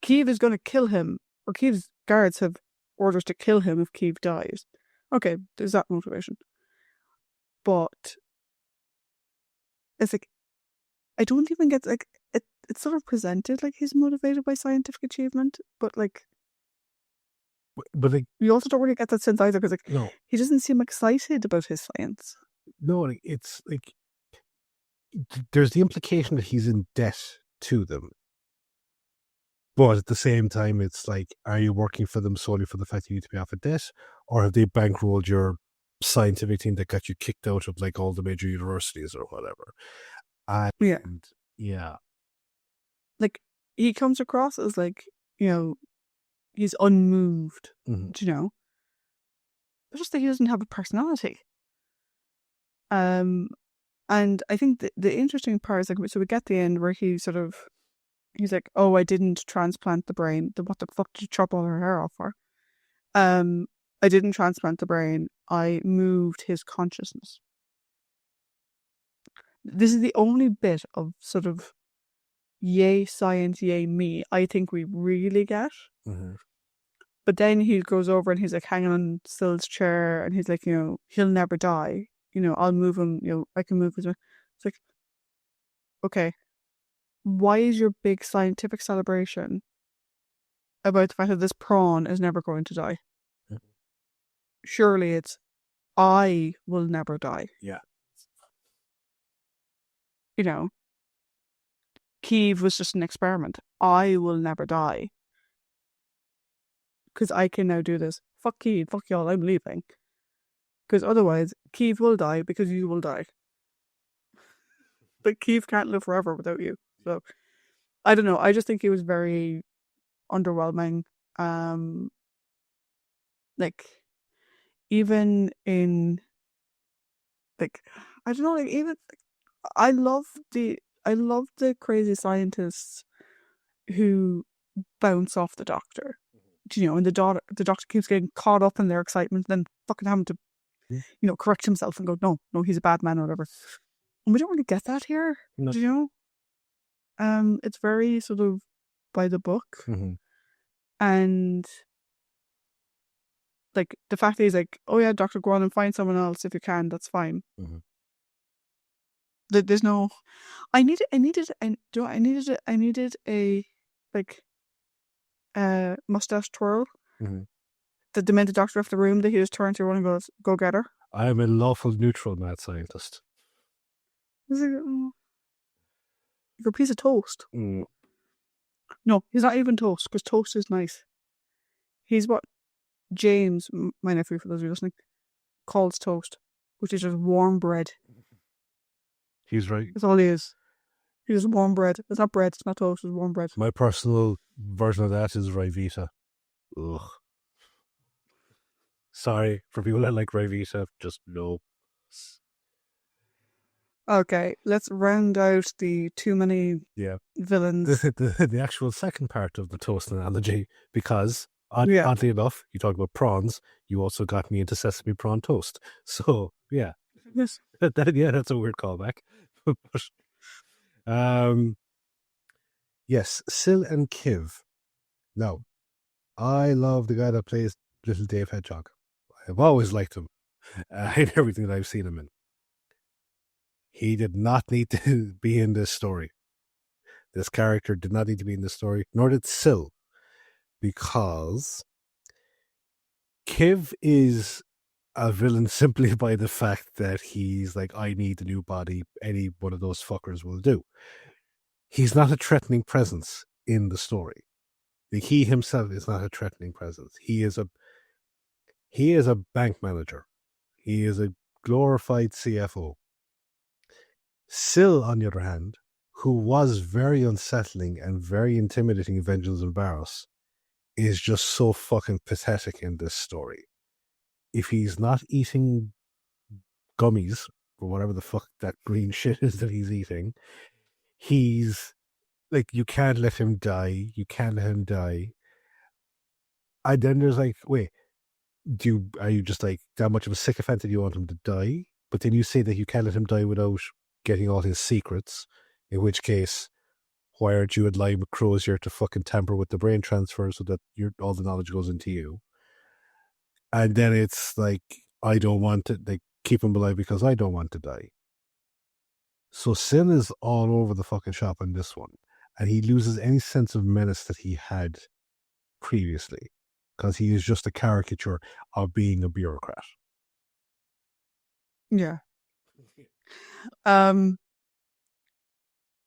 Keeve is going to kill him, or Keeve's guards have orders to kill him if Keeve dies. Okay, there's that motivation. But it's like, I don't even get, like, it's sort of presented like he's motivated by scientific achievement, but like, you also don't really get that sense either, because like, no, he doesn't seem excited about his science. No, like, it's like there's the implication that he's in debt to them. But at the same time, it's like, are you working for them solely for the fact you need to be off a debt? Or have they bankrolled your scientific team that got you kicked out of like all the major universities or whatever? And yeah. Like, he comes across as like, he's unmoved, It's just that he doesn't have a personality. And I think the interesting part is, like, so we get the end where he's like, oh, I didn't transplant the brain. What the fuck did you chop all her hair off for? I didn't transplant the brain. I moved his consciousness. This is the only bit of sort of yay science, yay me I think we really get. But then he goes over and he's like hanging on Sill's chair and he's like, he'll never die. I'll move him, I can move his. It's like, okay, why is your big scientific celebration about the fact that this prawn is never going to die? Surely it's, I will never die. Yeah. Keeve was just an experiment. I will never die. Because I can now do this. Fuck Keeve, fuck y'all, I'm leaving. Because otherwise, Keeve will die because you will die. But Keeve can't live forever without you. So, I don't know. I just think he was very underwhelming. Like, even in, like, I don't know, like, even, I love the crazy scientists who bounce off the Doctor. And the Doctor keeps getting caught up in their excitement, then fucking having to, correct himself and go, no, he's a bad man or whatever. And we don't really get that here. No. Do you know? It's very sort of by the book. And like the fact that he's like, oh yeah, Doctor, go on and find someone else if you can, that's fine. There's no, I needed a like mustache twirl that demented Doctor left the room, that he just turns to everyone and goes, go get her. I am a lawful neutral mad scientist. He's like, oh, you're a piece of toast. No, he's not even toast, because toast is nice. He's what James, my nephew, for those of you listening, calls toast, which is just warm bread. He's right. That's all he is. He's warm bread. It's not bread, it's not toast, it's warm bread. My personal version of that is Ryvita. Ugh. Sorry for people that like Ryvita, just no. Okay, let's round out the too many villains. The actual second part of the toast analogy, because oddly enough, you talk about prawns, you also got me into sesame prawn toast. So, yeah. Yes. That's a weird callback. Yes, Sil and Kiv. Now, I love the guy that plays Little Dave Hedgehog. I've always liked him in everything that I've seen him in. He did not need to be in this story. This character did not need to be in this story, nor did Sil. because Kiv is a villain simply by the fact that he's like, I need a new body. Any one of those fuckers will do. He's not a threatening presence in the story. Like, he himself is not a threatening presence. He is a bank manager. He is a glorified CFO. Syl, on the other hand, who was very unsettling and very intimidating in Vengeance and Barrows, is just so fucking pathetic in this story. If he's not eating gummies, or whatever the fuck that green shit is that he's eating, he's like, you can't let him die. You can't let him die. And then there's like, wait, are you just like that much of a sycophant that you want him to die? But then you say that you can't let him die without getting all his secrets, in which case, why aren't you aligned with Crozier to fucking tamper with the brain transfer so that all the knowledge goes into you? And then it's like, I don't want to, like, keep him alive because I don't want to die. So Sin is all over the fucking shop on this one, and he loses any sense of menace that he had previously, because he is just a caricature of being a bureaucrat. Yeah.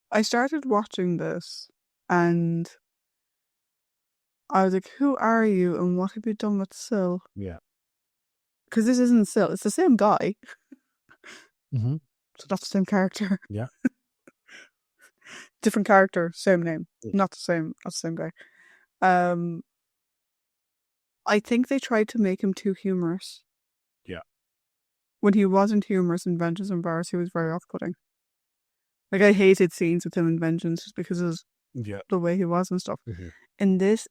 I started watching this and I was like, who are you and what have you done with Syl? Yeah. Because this isn't Syl, it's the same guy. Mm-hmm. So that's the same character. Yeah. Different character, same name. Not the same guy. I think they tried to make him too humorous. Yeah. When he wasn't humorous in Vengeance and Barrows, he was very off-putting. Like, I hated scenes with him in Vengeance just because of the way he was and stuff. Mm-hmm. In this,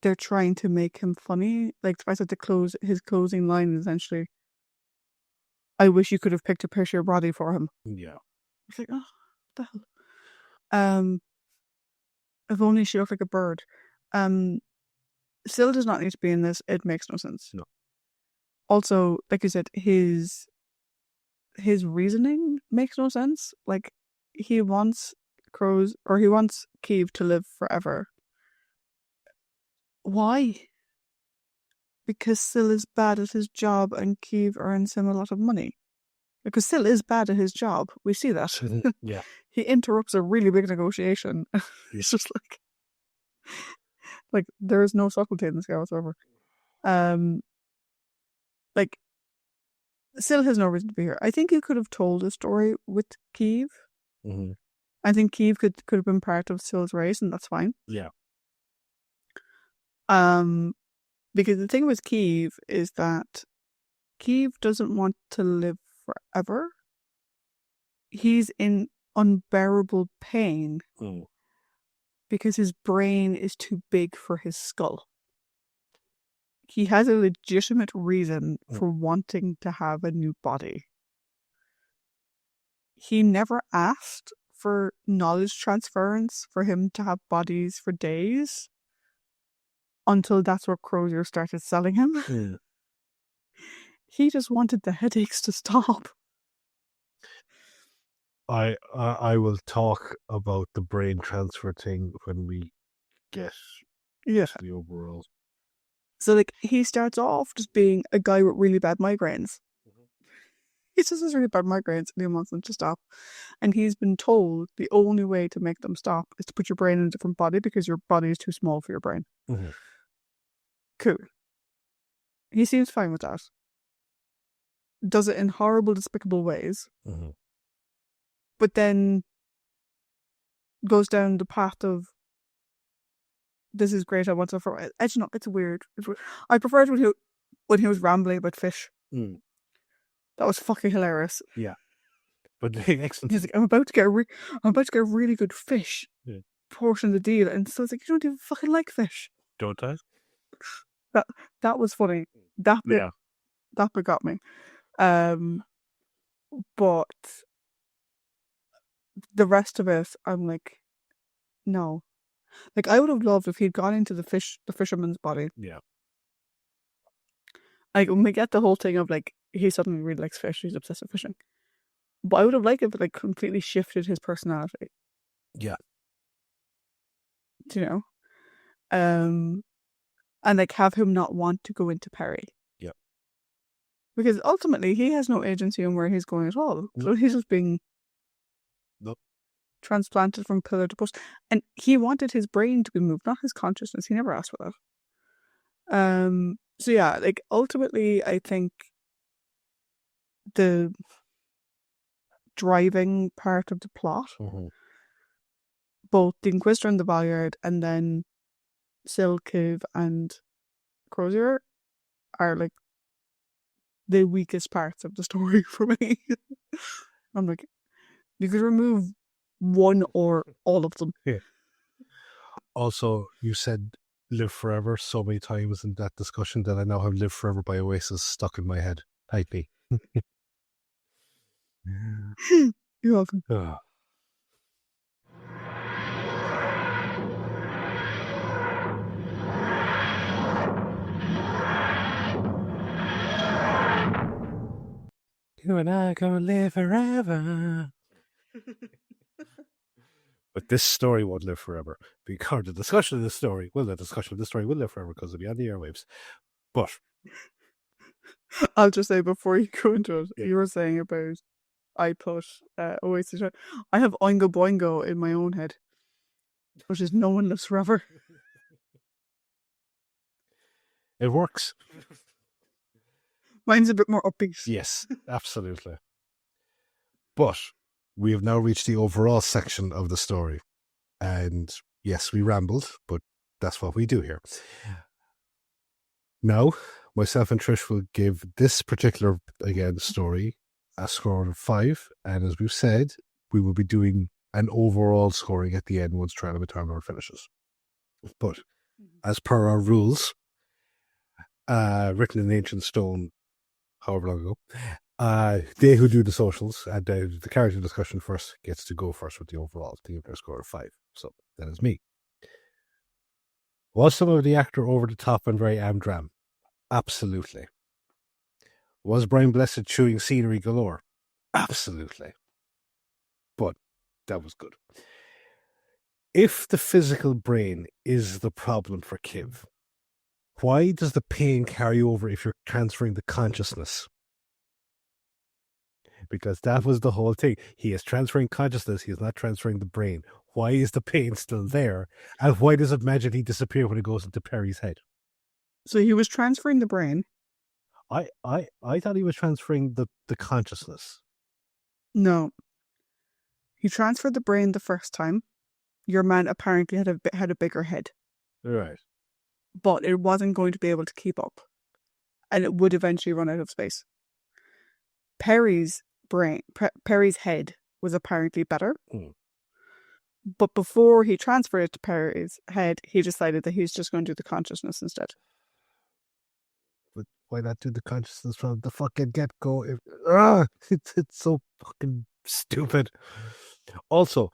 they're trying to make him funny. Like, I said, his closing line is essentially, I wish you could have picked a picture body for him. Yeah. It's like, oh, what the hell? If only she looked like a bird. Syl does not need to be in this. It makes no sense. No. Also, like you said, his reasoning makes no sense. Like, he wants Keeve to live forever. Why? Because Syl is bad at his job and Keeve earns him a lot of money. Because Syl is bad at his job. We see that. Yeah. He interrupts a really big negotiation. It's just like there is no subtlety in this guy whatsoever. Like, Syl has no reason to be here. I think he could have told a story with Keeve. Mm-hmm. I think Keeve could have been part of Syl's race, and that's fine. Yeah. Because the thing with Keeve is that Keeve doesn't want to live forever. He's in unbearable pain because his brain is too big for his skull. He has a legitimate reason for wanting to have a new body. He never asked for knowledge transference for him to have bodies for days until that's where Crozier started selling him. Yeah. He just wanted the headaches to stop. I will talk about the brain transfer thing when we get to the overall. So, like, he starts off just being a guy with really bad migraines. He just has really bad migraines and he wants them to stop. And he's been told the only way to make them stop is to put your brain in a different body because your body is too small for your brain. Mm-hmm. Cool. He seems fine with that. Does it in horrible, despicable ways. Mm-hmm. But then goes down the path of, this is great, I want to... It's not, it's weird. I preferred when he was rambling about fish. That was fucking hilarious. Yeah. But excellent. He's like, I'm about to get a really good fish portion of the deal. And so it's like, you don't even fucking like fish. Don't I? That was funny. That bit got me. But the rest of it, I'm like, no. Like, I would have loved if he'd gone into the fisherman's body. Yeah. Like, when we get the whole thing of, like, he suddenly really likes fish, he's obsessed with fishing. But I would have liked it if it, like, completely shifted his personality. Yeah. Do you know? and like have him not want to go into Peri. Yeah. Because ultimately he has no agency on where he's going at all. So he's just being transplanted from pillar to post. And he wanted his brain to be moved, not his consciousness. He never asked for that. So yeah, like ultimately I think the driving part of the plot, both the Inquisitor and the Valyard, and then Sil, Kiv, and Crozier are like the weakest parts of the story for me. I'm like, you could remove one or all of them. Yeah. Also, you said Live Forever so many times in that discussion that I now have Live Forever by Oasis stuck in my head. Type me. You're welcome. You and I gonna live forever. But this story won't live forever. Because the discussion of this story, the discussion of this story will live forever because it'll be on the airwaves. But I'll just say before you go into it, you were saying about I put Oasis. I have Oingo Boingo in my own head, which is No One Lives Forever. It works. Mine's a bit more upbeat. Yes, absolutely. But we have now reached the overall section of the story. And yes, we rambled, but that's what we do here. Now, myself and Trish will give this particular, again, story a score of 5. And as we've said, we will be doing an overall scoring at the end once Trial of a Time Lord finishes. But as per our rules, written in ancient stone, however long ago, they who do the socials and the character discussion first gets to go first with the overall to give their score of 5. So that is me. Was some of the actor over the top and very amdram? Absolutely. Was Brian Blessed chewing scenery galore? Absolutely. But that was good. If the physical brain is the problem for Kiv, why does the pain carry over if you're transferring the consciousness? Because that was the whole thing. He is transferring consciousness. He is not transferring the brain. Why is the pain still there? And why does it magically disappear when it goes into Peri's head? So he was transferring the brain. I thought he was transferring the consciousness. No. He transferred the brain the first time. Your man apparently had a bigger head. Right. But it wasn't going to be able to keep up. And it would eventually run out of space. Peri's head was apparently better. But before he transferred it to Peri's head, he decided that he's just going to do the consciousness instead. But why not do the consciousness from the fucking get-go? It's so fucking stupid. Also,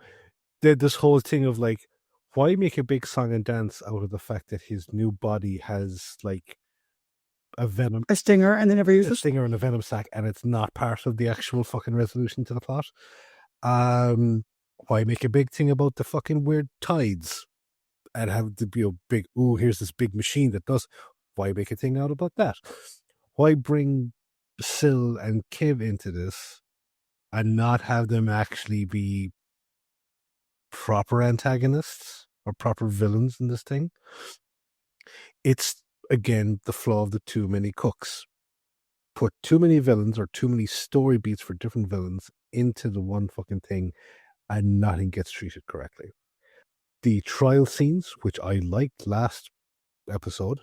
this whole thing of like, why make a big song and dance out of the fact that his new body has like a stinger, and they never use a stinger and a venom sac, and it's not part of the actual fucking resolution to the plot? Why make a big thing about the fucking weird tides and have the big, here's this big machine that does? Why make a thing out about that? Why bring Sil and Kiv into this and not have them actually be proper antagonists or proper villains in this thing? It's, again, the flaw of the too many cooks. Put too many villains or too many story beats for different villains into the one fucking thing and nothing gets treated correctly. The trial scenes, which I liked last episode,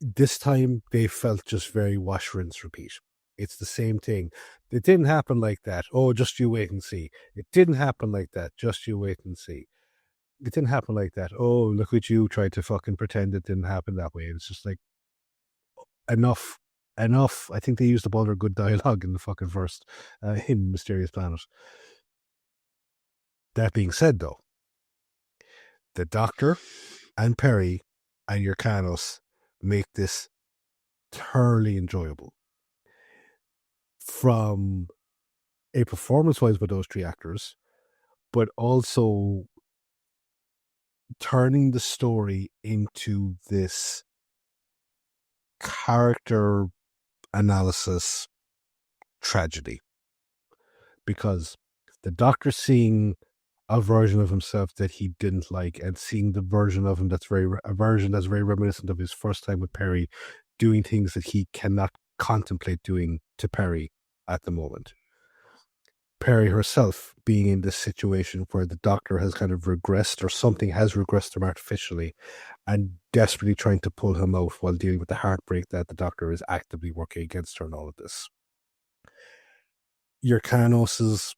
this time they felt just very wash, rinse, repeat. It's the same thing. It didn't happen like that. Oh, just you wait and see. It didn't happen like that. Just you wait and see. It didn't happen like that. Oh, look at you try to fucking pretend it didn't happen that way. It's just like, enough. I think they used up all their good dialogue in the fucking first in Mysterious Planet. That being said, though, the Doctor and Peri and Yrcanos make this thoroughly enjoyable. From a performance-wise with those 3 actors, but also turning the story into this character analysis tragedy, because the Doctor seeing a version of himself that he didn't like, and seeing the version of him a version that's very reminiscent of his first time with Peri, doing things that he cannot contemplate doing to Peri at the moment. Peri herself being in this situation where the Doctor has kind of regressed, or something has regressed him artificially, and desperately trying to pull him out while dealing with the heartbreak that the Doctor is actively working against her in all of this. Yrcanos's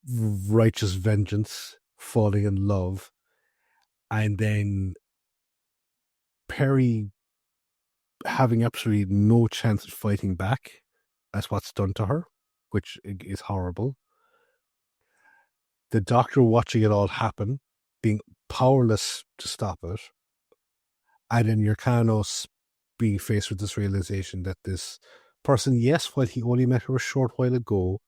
righteous vengeance, falling in love, and then Peri having absolutely no chance of fighting back as what's done to her, which is horrible. The Doctor watching it all happen, being powerless to stop it, and then Yrcanos being faced with this realization that this person, yes, while he only met her a short while ago,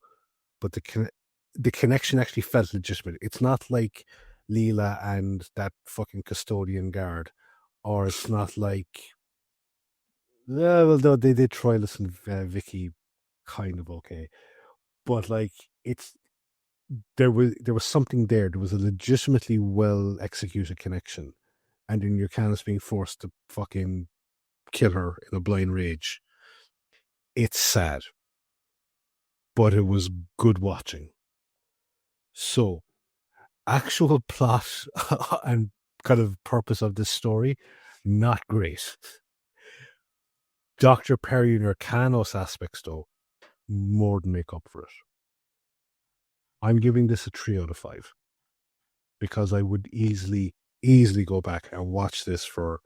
but the connection actually felt legitimate. It's not like Leela and that fucking custodian guard, or it's not like, well, no, they did Troilus and Vicky kind of okay, but like there was something there. There was a legitimately well executed connection, and then Yrcanos being forced to fucking kill her in a blind rage. It's sad, but it was good watching. So, actual plot and kind of purpose of this story, not great. Dr. Peri and Yrcanos aspects, though, more than make up for it. I'm giving this a 3 out of 5 because I would easily go back and watch this for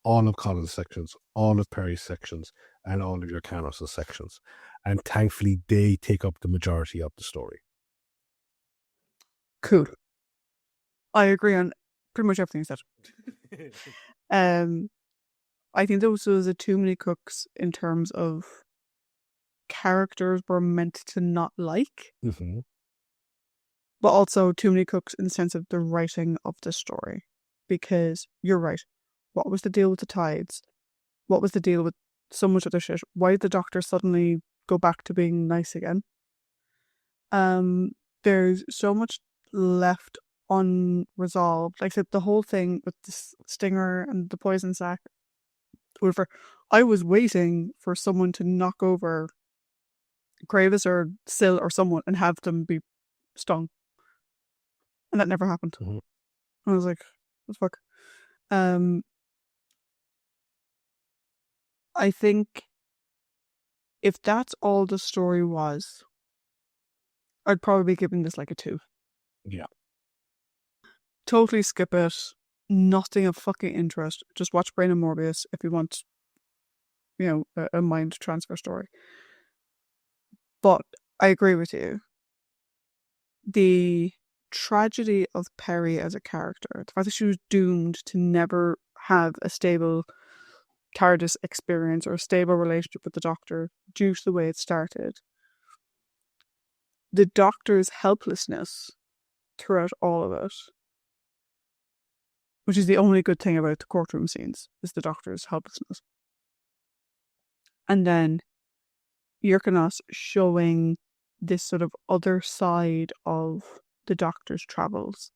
all of Colin's sections, all of Peri's sections, and all of Yrcanos' sections. And thankfully, they take up the majority of the story. Cool. I agree on pretty much everything you said. I think those were the too many cooks in terms of characters we're meant to not like, but also too many cooks in the sense of the writing of the story. Because you're right. What was the deal with the tides? What was the deal with so much other shit? Why did the Doctor suddenly go back to being nice again? There's so much left unresolved. Like I said, the whole thing with the stinger and the poison sac, whatever. I was waiting for someone to knock over Gravis or Syl or someone and have them be stung. And that never happened. I was like, what the fuck? I think if that's all the story was, I'd probably be giving this like a 2. Yeah. Totally skip it. Nothing of fucking interest. Just watch Brain and Morbius if you want, a mind transfer story. But I agree with you. The tragedy of Peri as a character, the fact that she was doomed to never have a stable TARDIS experience or a stable relationship with the Doctor due to the way it started. The Doctor's helplessness throughout all of it, which is the only good thing about the courtroom scenes, is the Doctor's helplessness. And then Yrcanos showing this sort of other side of the Doctor's travels,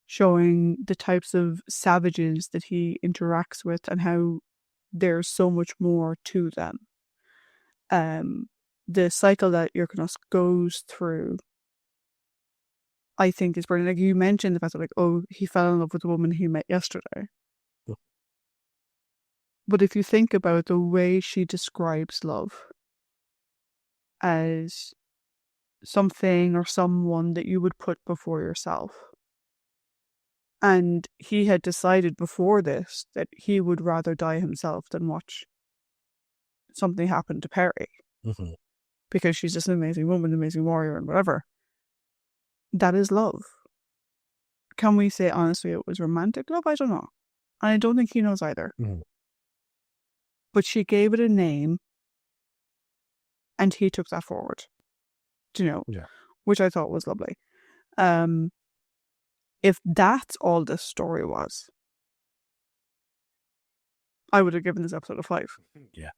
showing the types of savages that he interacts with and how there's so much more to them. The cycle that Yrcanos goes through, I think, is brilliant. Like you mentioned the fact that he fell in love with the woman he met yesterday. Yeah. But if you think about the way she describes love as something or someone that you would put before yourself, and he had decided before this that he would rather die himself than watch something happen to Peri. Because she's just an amazing woman, amazing warrior, and whatever. That is love. Can we say honestly it was romantic love? I don't know. And I don't think he knows either. But she gave it a name, and he took that forward. Yeah. Which I thought was lovely. If that's all this story was, I would have given this episode a 5. Yeah.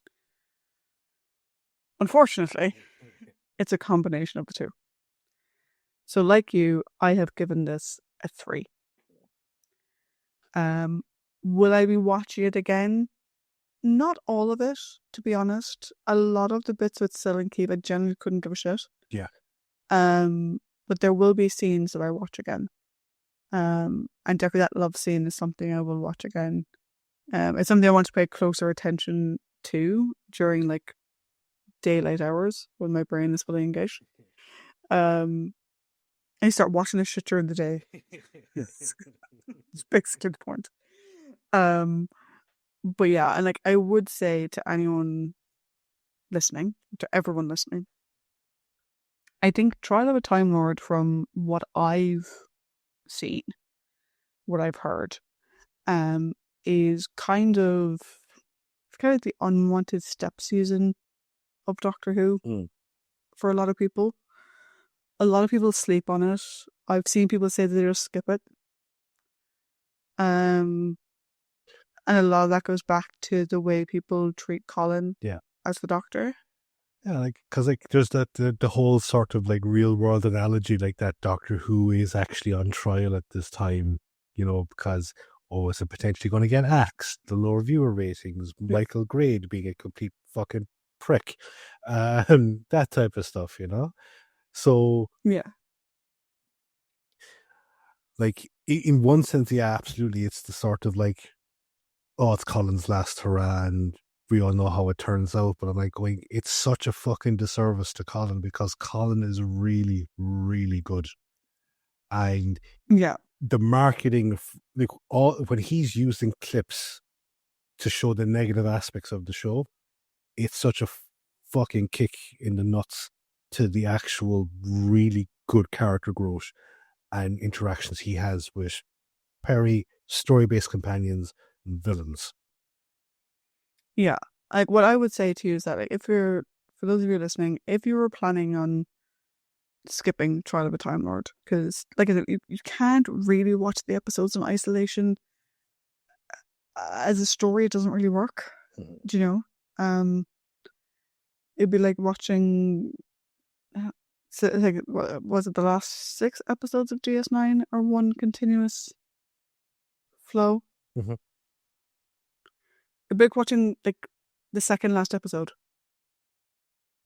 Unfortunately, it's a combination of the two. So like you, I have given this a 3. Will I be watching it again? Not all of it, to be honest. A lot of the bits with Sil and Keith, I generally couldn't give a shit. Yeah. But there will be scenes that I watch again. And definitely that love scene is something I will watch again. It's something I want to pay closer attention to during like daylight hours when my brain is fully engaged. And you start watching this shit during the day. It's basically the point. But yeah, and like I would say to anyone listening, to everyone listening, I think Trial of a Time Lord, from what I've seen, what I've heard, is kind of the unwanted step season of Doctor Who for a lot of people. A lot of people sleep on it. I've seen people say that they just skip it. And a lot of that goes back to the way people treat Colin as the Doctor. Yeah, like, because like there's that the whole sort of like real world analogy, like that Doctor Who is actually on trial at this time, you know, because is it potentially going to get axed? The lower viewer ratings, Michael Grade being a complete fucking prick, that type of stuff, you know. So yeah, like in one sense, yeah, absolutely, it's the sort of like, oh, it's Colin's last hurrah, and we all know how it turns out. But I'm like going, it's such a fucking disservice to Colin, because Colin is really, really good. And the marketing, like when he's using clips to show the negative aspects of the show, it's such a fucking kick in the nuts to the actual really good character growth and interactions he has with Peri, story-based companions, and villains. Yeah, like what I would say to you is that, like, for those of you listening, if you were planning on skipping Trial of a Time Lord, because like I said, you can't really watch the episodes in isolation. As a story, it doesn't really work. Do you know? It'd be like watching. So, like, was it the last 6 episodes of DS9 or one continuous flow? Mm-hmm. It'd be like watching like the second last episode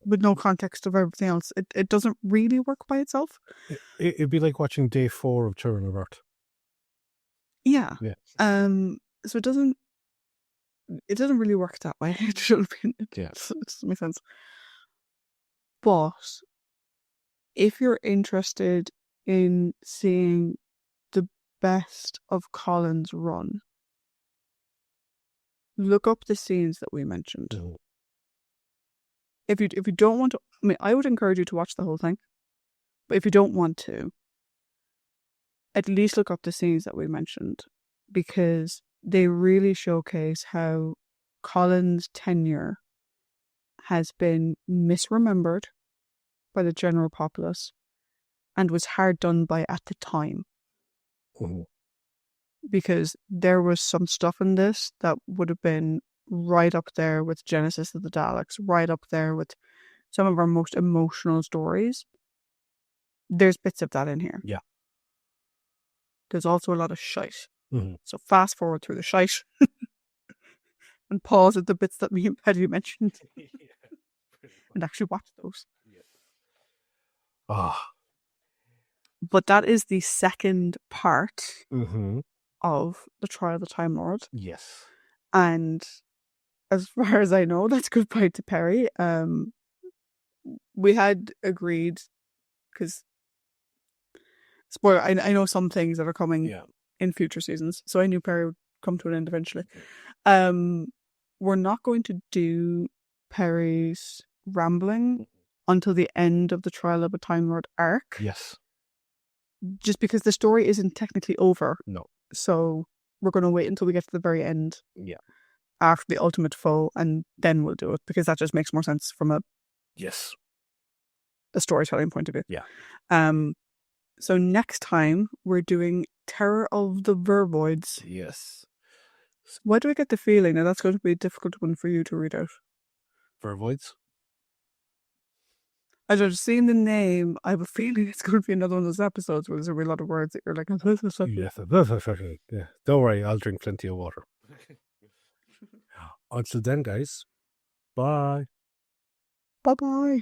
with no context of everything else. It doesn't really work by itself. It'd be like watching day 4 of Children of Earth. Yeah. So it doesn't really work that way. It doesn't make sense. But if you're interested in seeing the best of Colin's run, look up the scenes that we mentioned. Oh. If you don't want to, I mean, I would encourage you to watch the whole thing. But if you don't want to, at least look up the scenes that we mentioned, because they really showcase how Colin's tenure has been misremembered by the general populace and was hard done by at the time. Oh. Because there was some stuff in this that would have been right up there with Genesis of the Daleks, right up there with some of our most emotional stories. There's bits of that in here. Yeah. There's also a lot of shite. Mm-hmm. So fast forward through the shite and pause at the bits that me and Paddy mentioned and actually watch those. Ah. But that is the second part Mm-hmm. of the Trial of the Time Lord. Yes. And as far as I know, that's goodbye to Peri. We had agreed, because spoiler, I know some things that are coming in future seasons, so I knew Peri would come to an end eventually. We're not going to do Peri's rambling until the end of the Trial of a Time Lord arc. Yes. Just because the story isn't technically over. No. So we're going to wait until we get to the very end. Yeah. After the ultimate foe, and then we'll do it, because that just makes more sense from a storytelling point of view. Yeah. So next time we're doing Terror of the Vervoids. Yes. Why do I get the feeling that that's going to be a difficult one for you to read out? Vervoids? I've just seen the name. I have a feeling it's going to be another one of those episodes where there's going to be a lot of words that you're like, Yeah. Don't worry, I'll drink plenty of water. Until then, guys, bye. Bye-bye.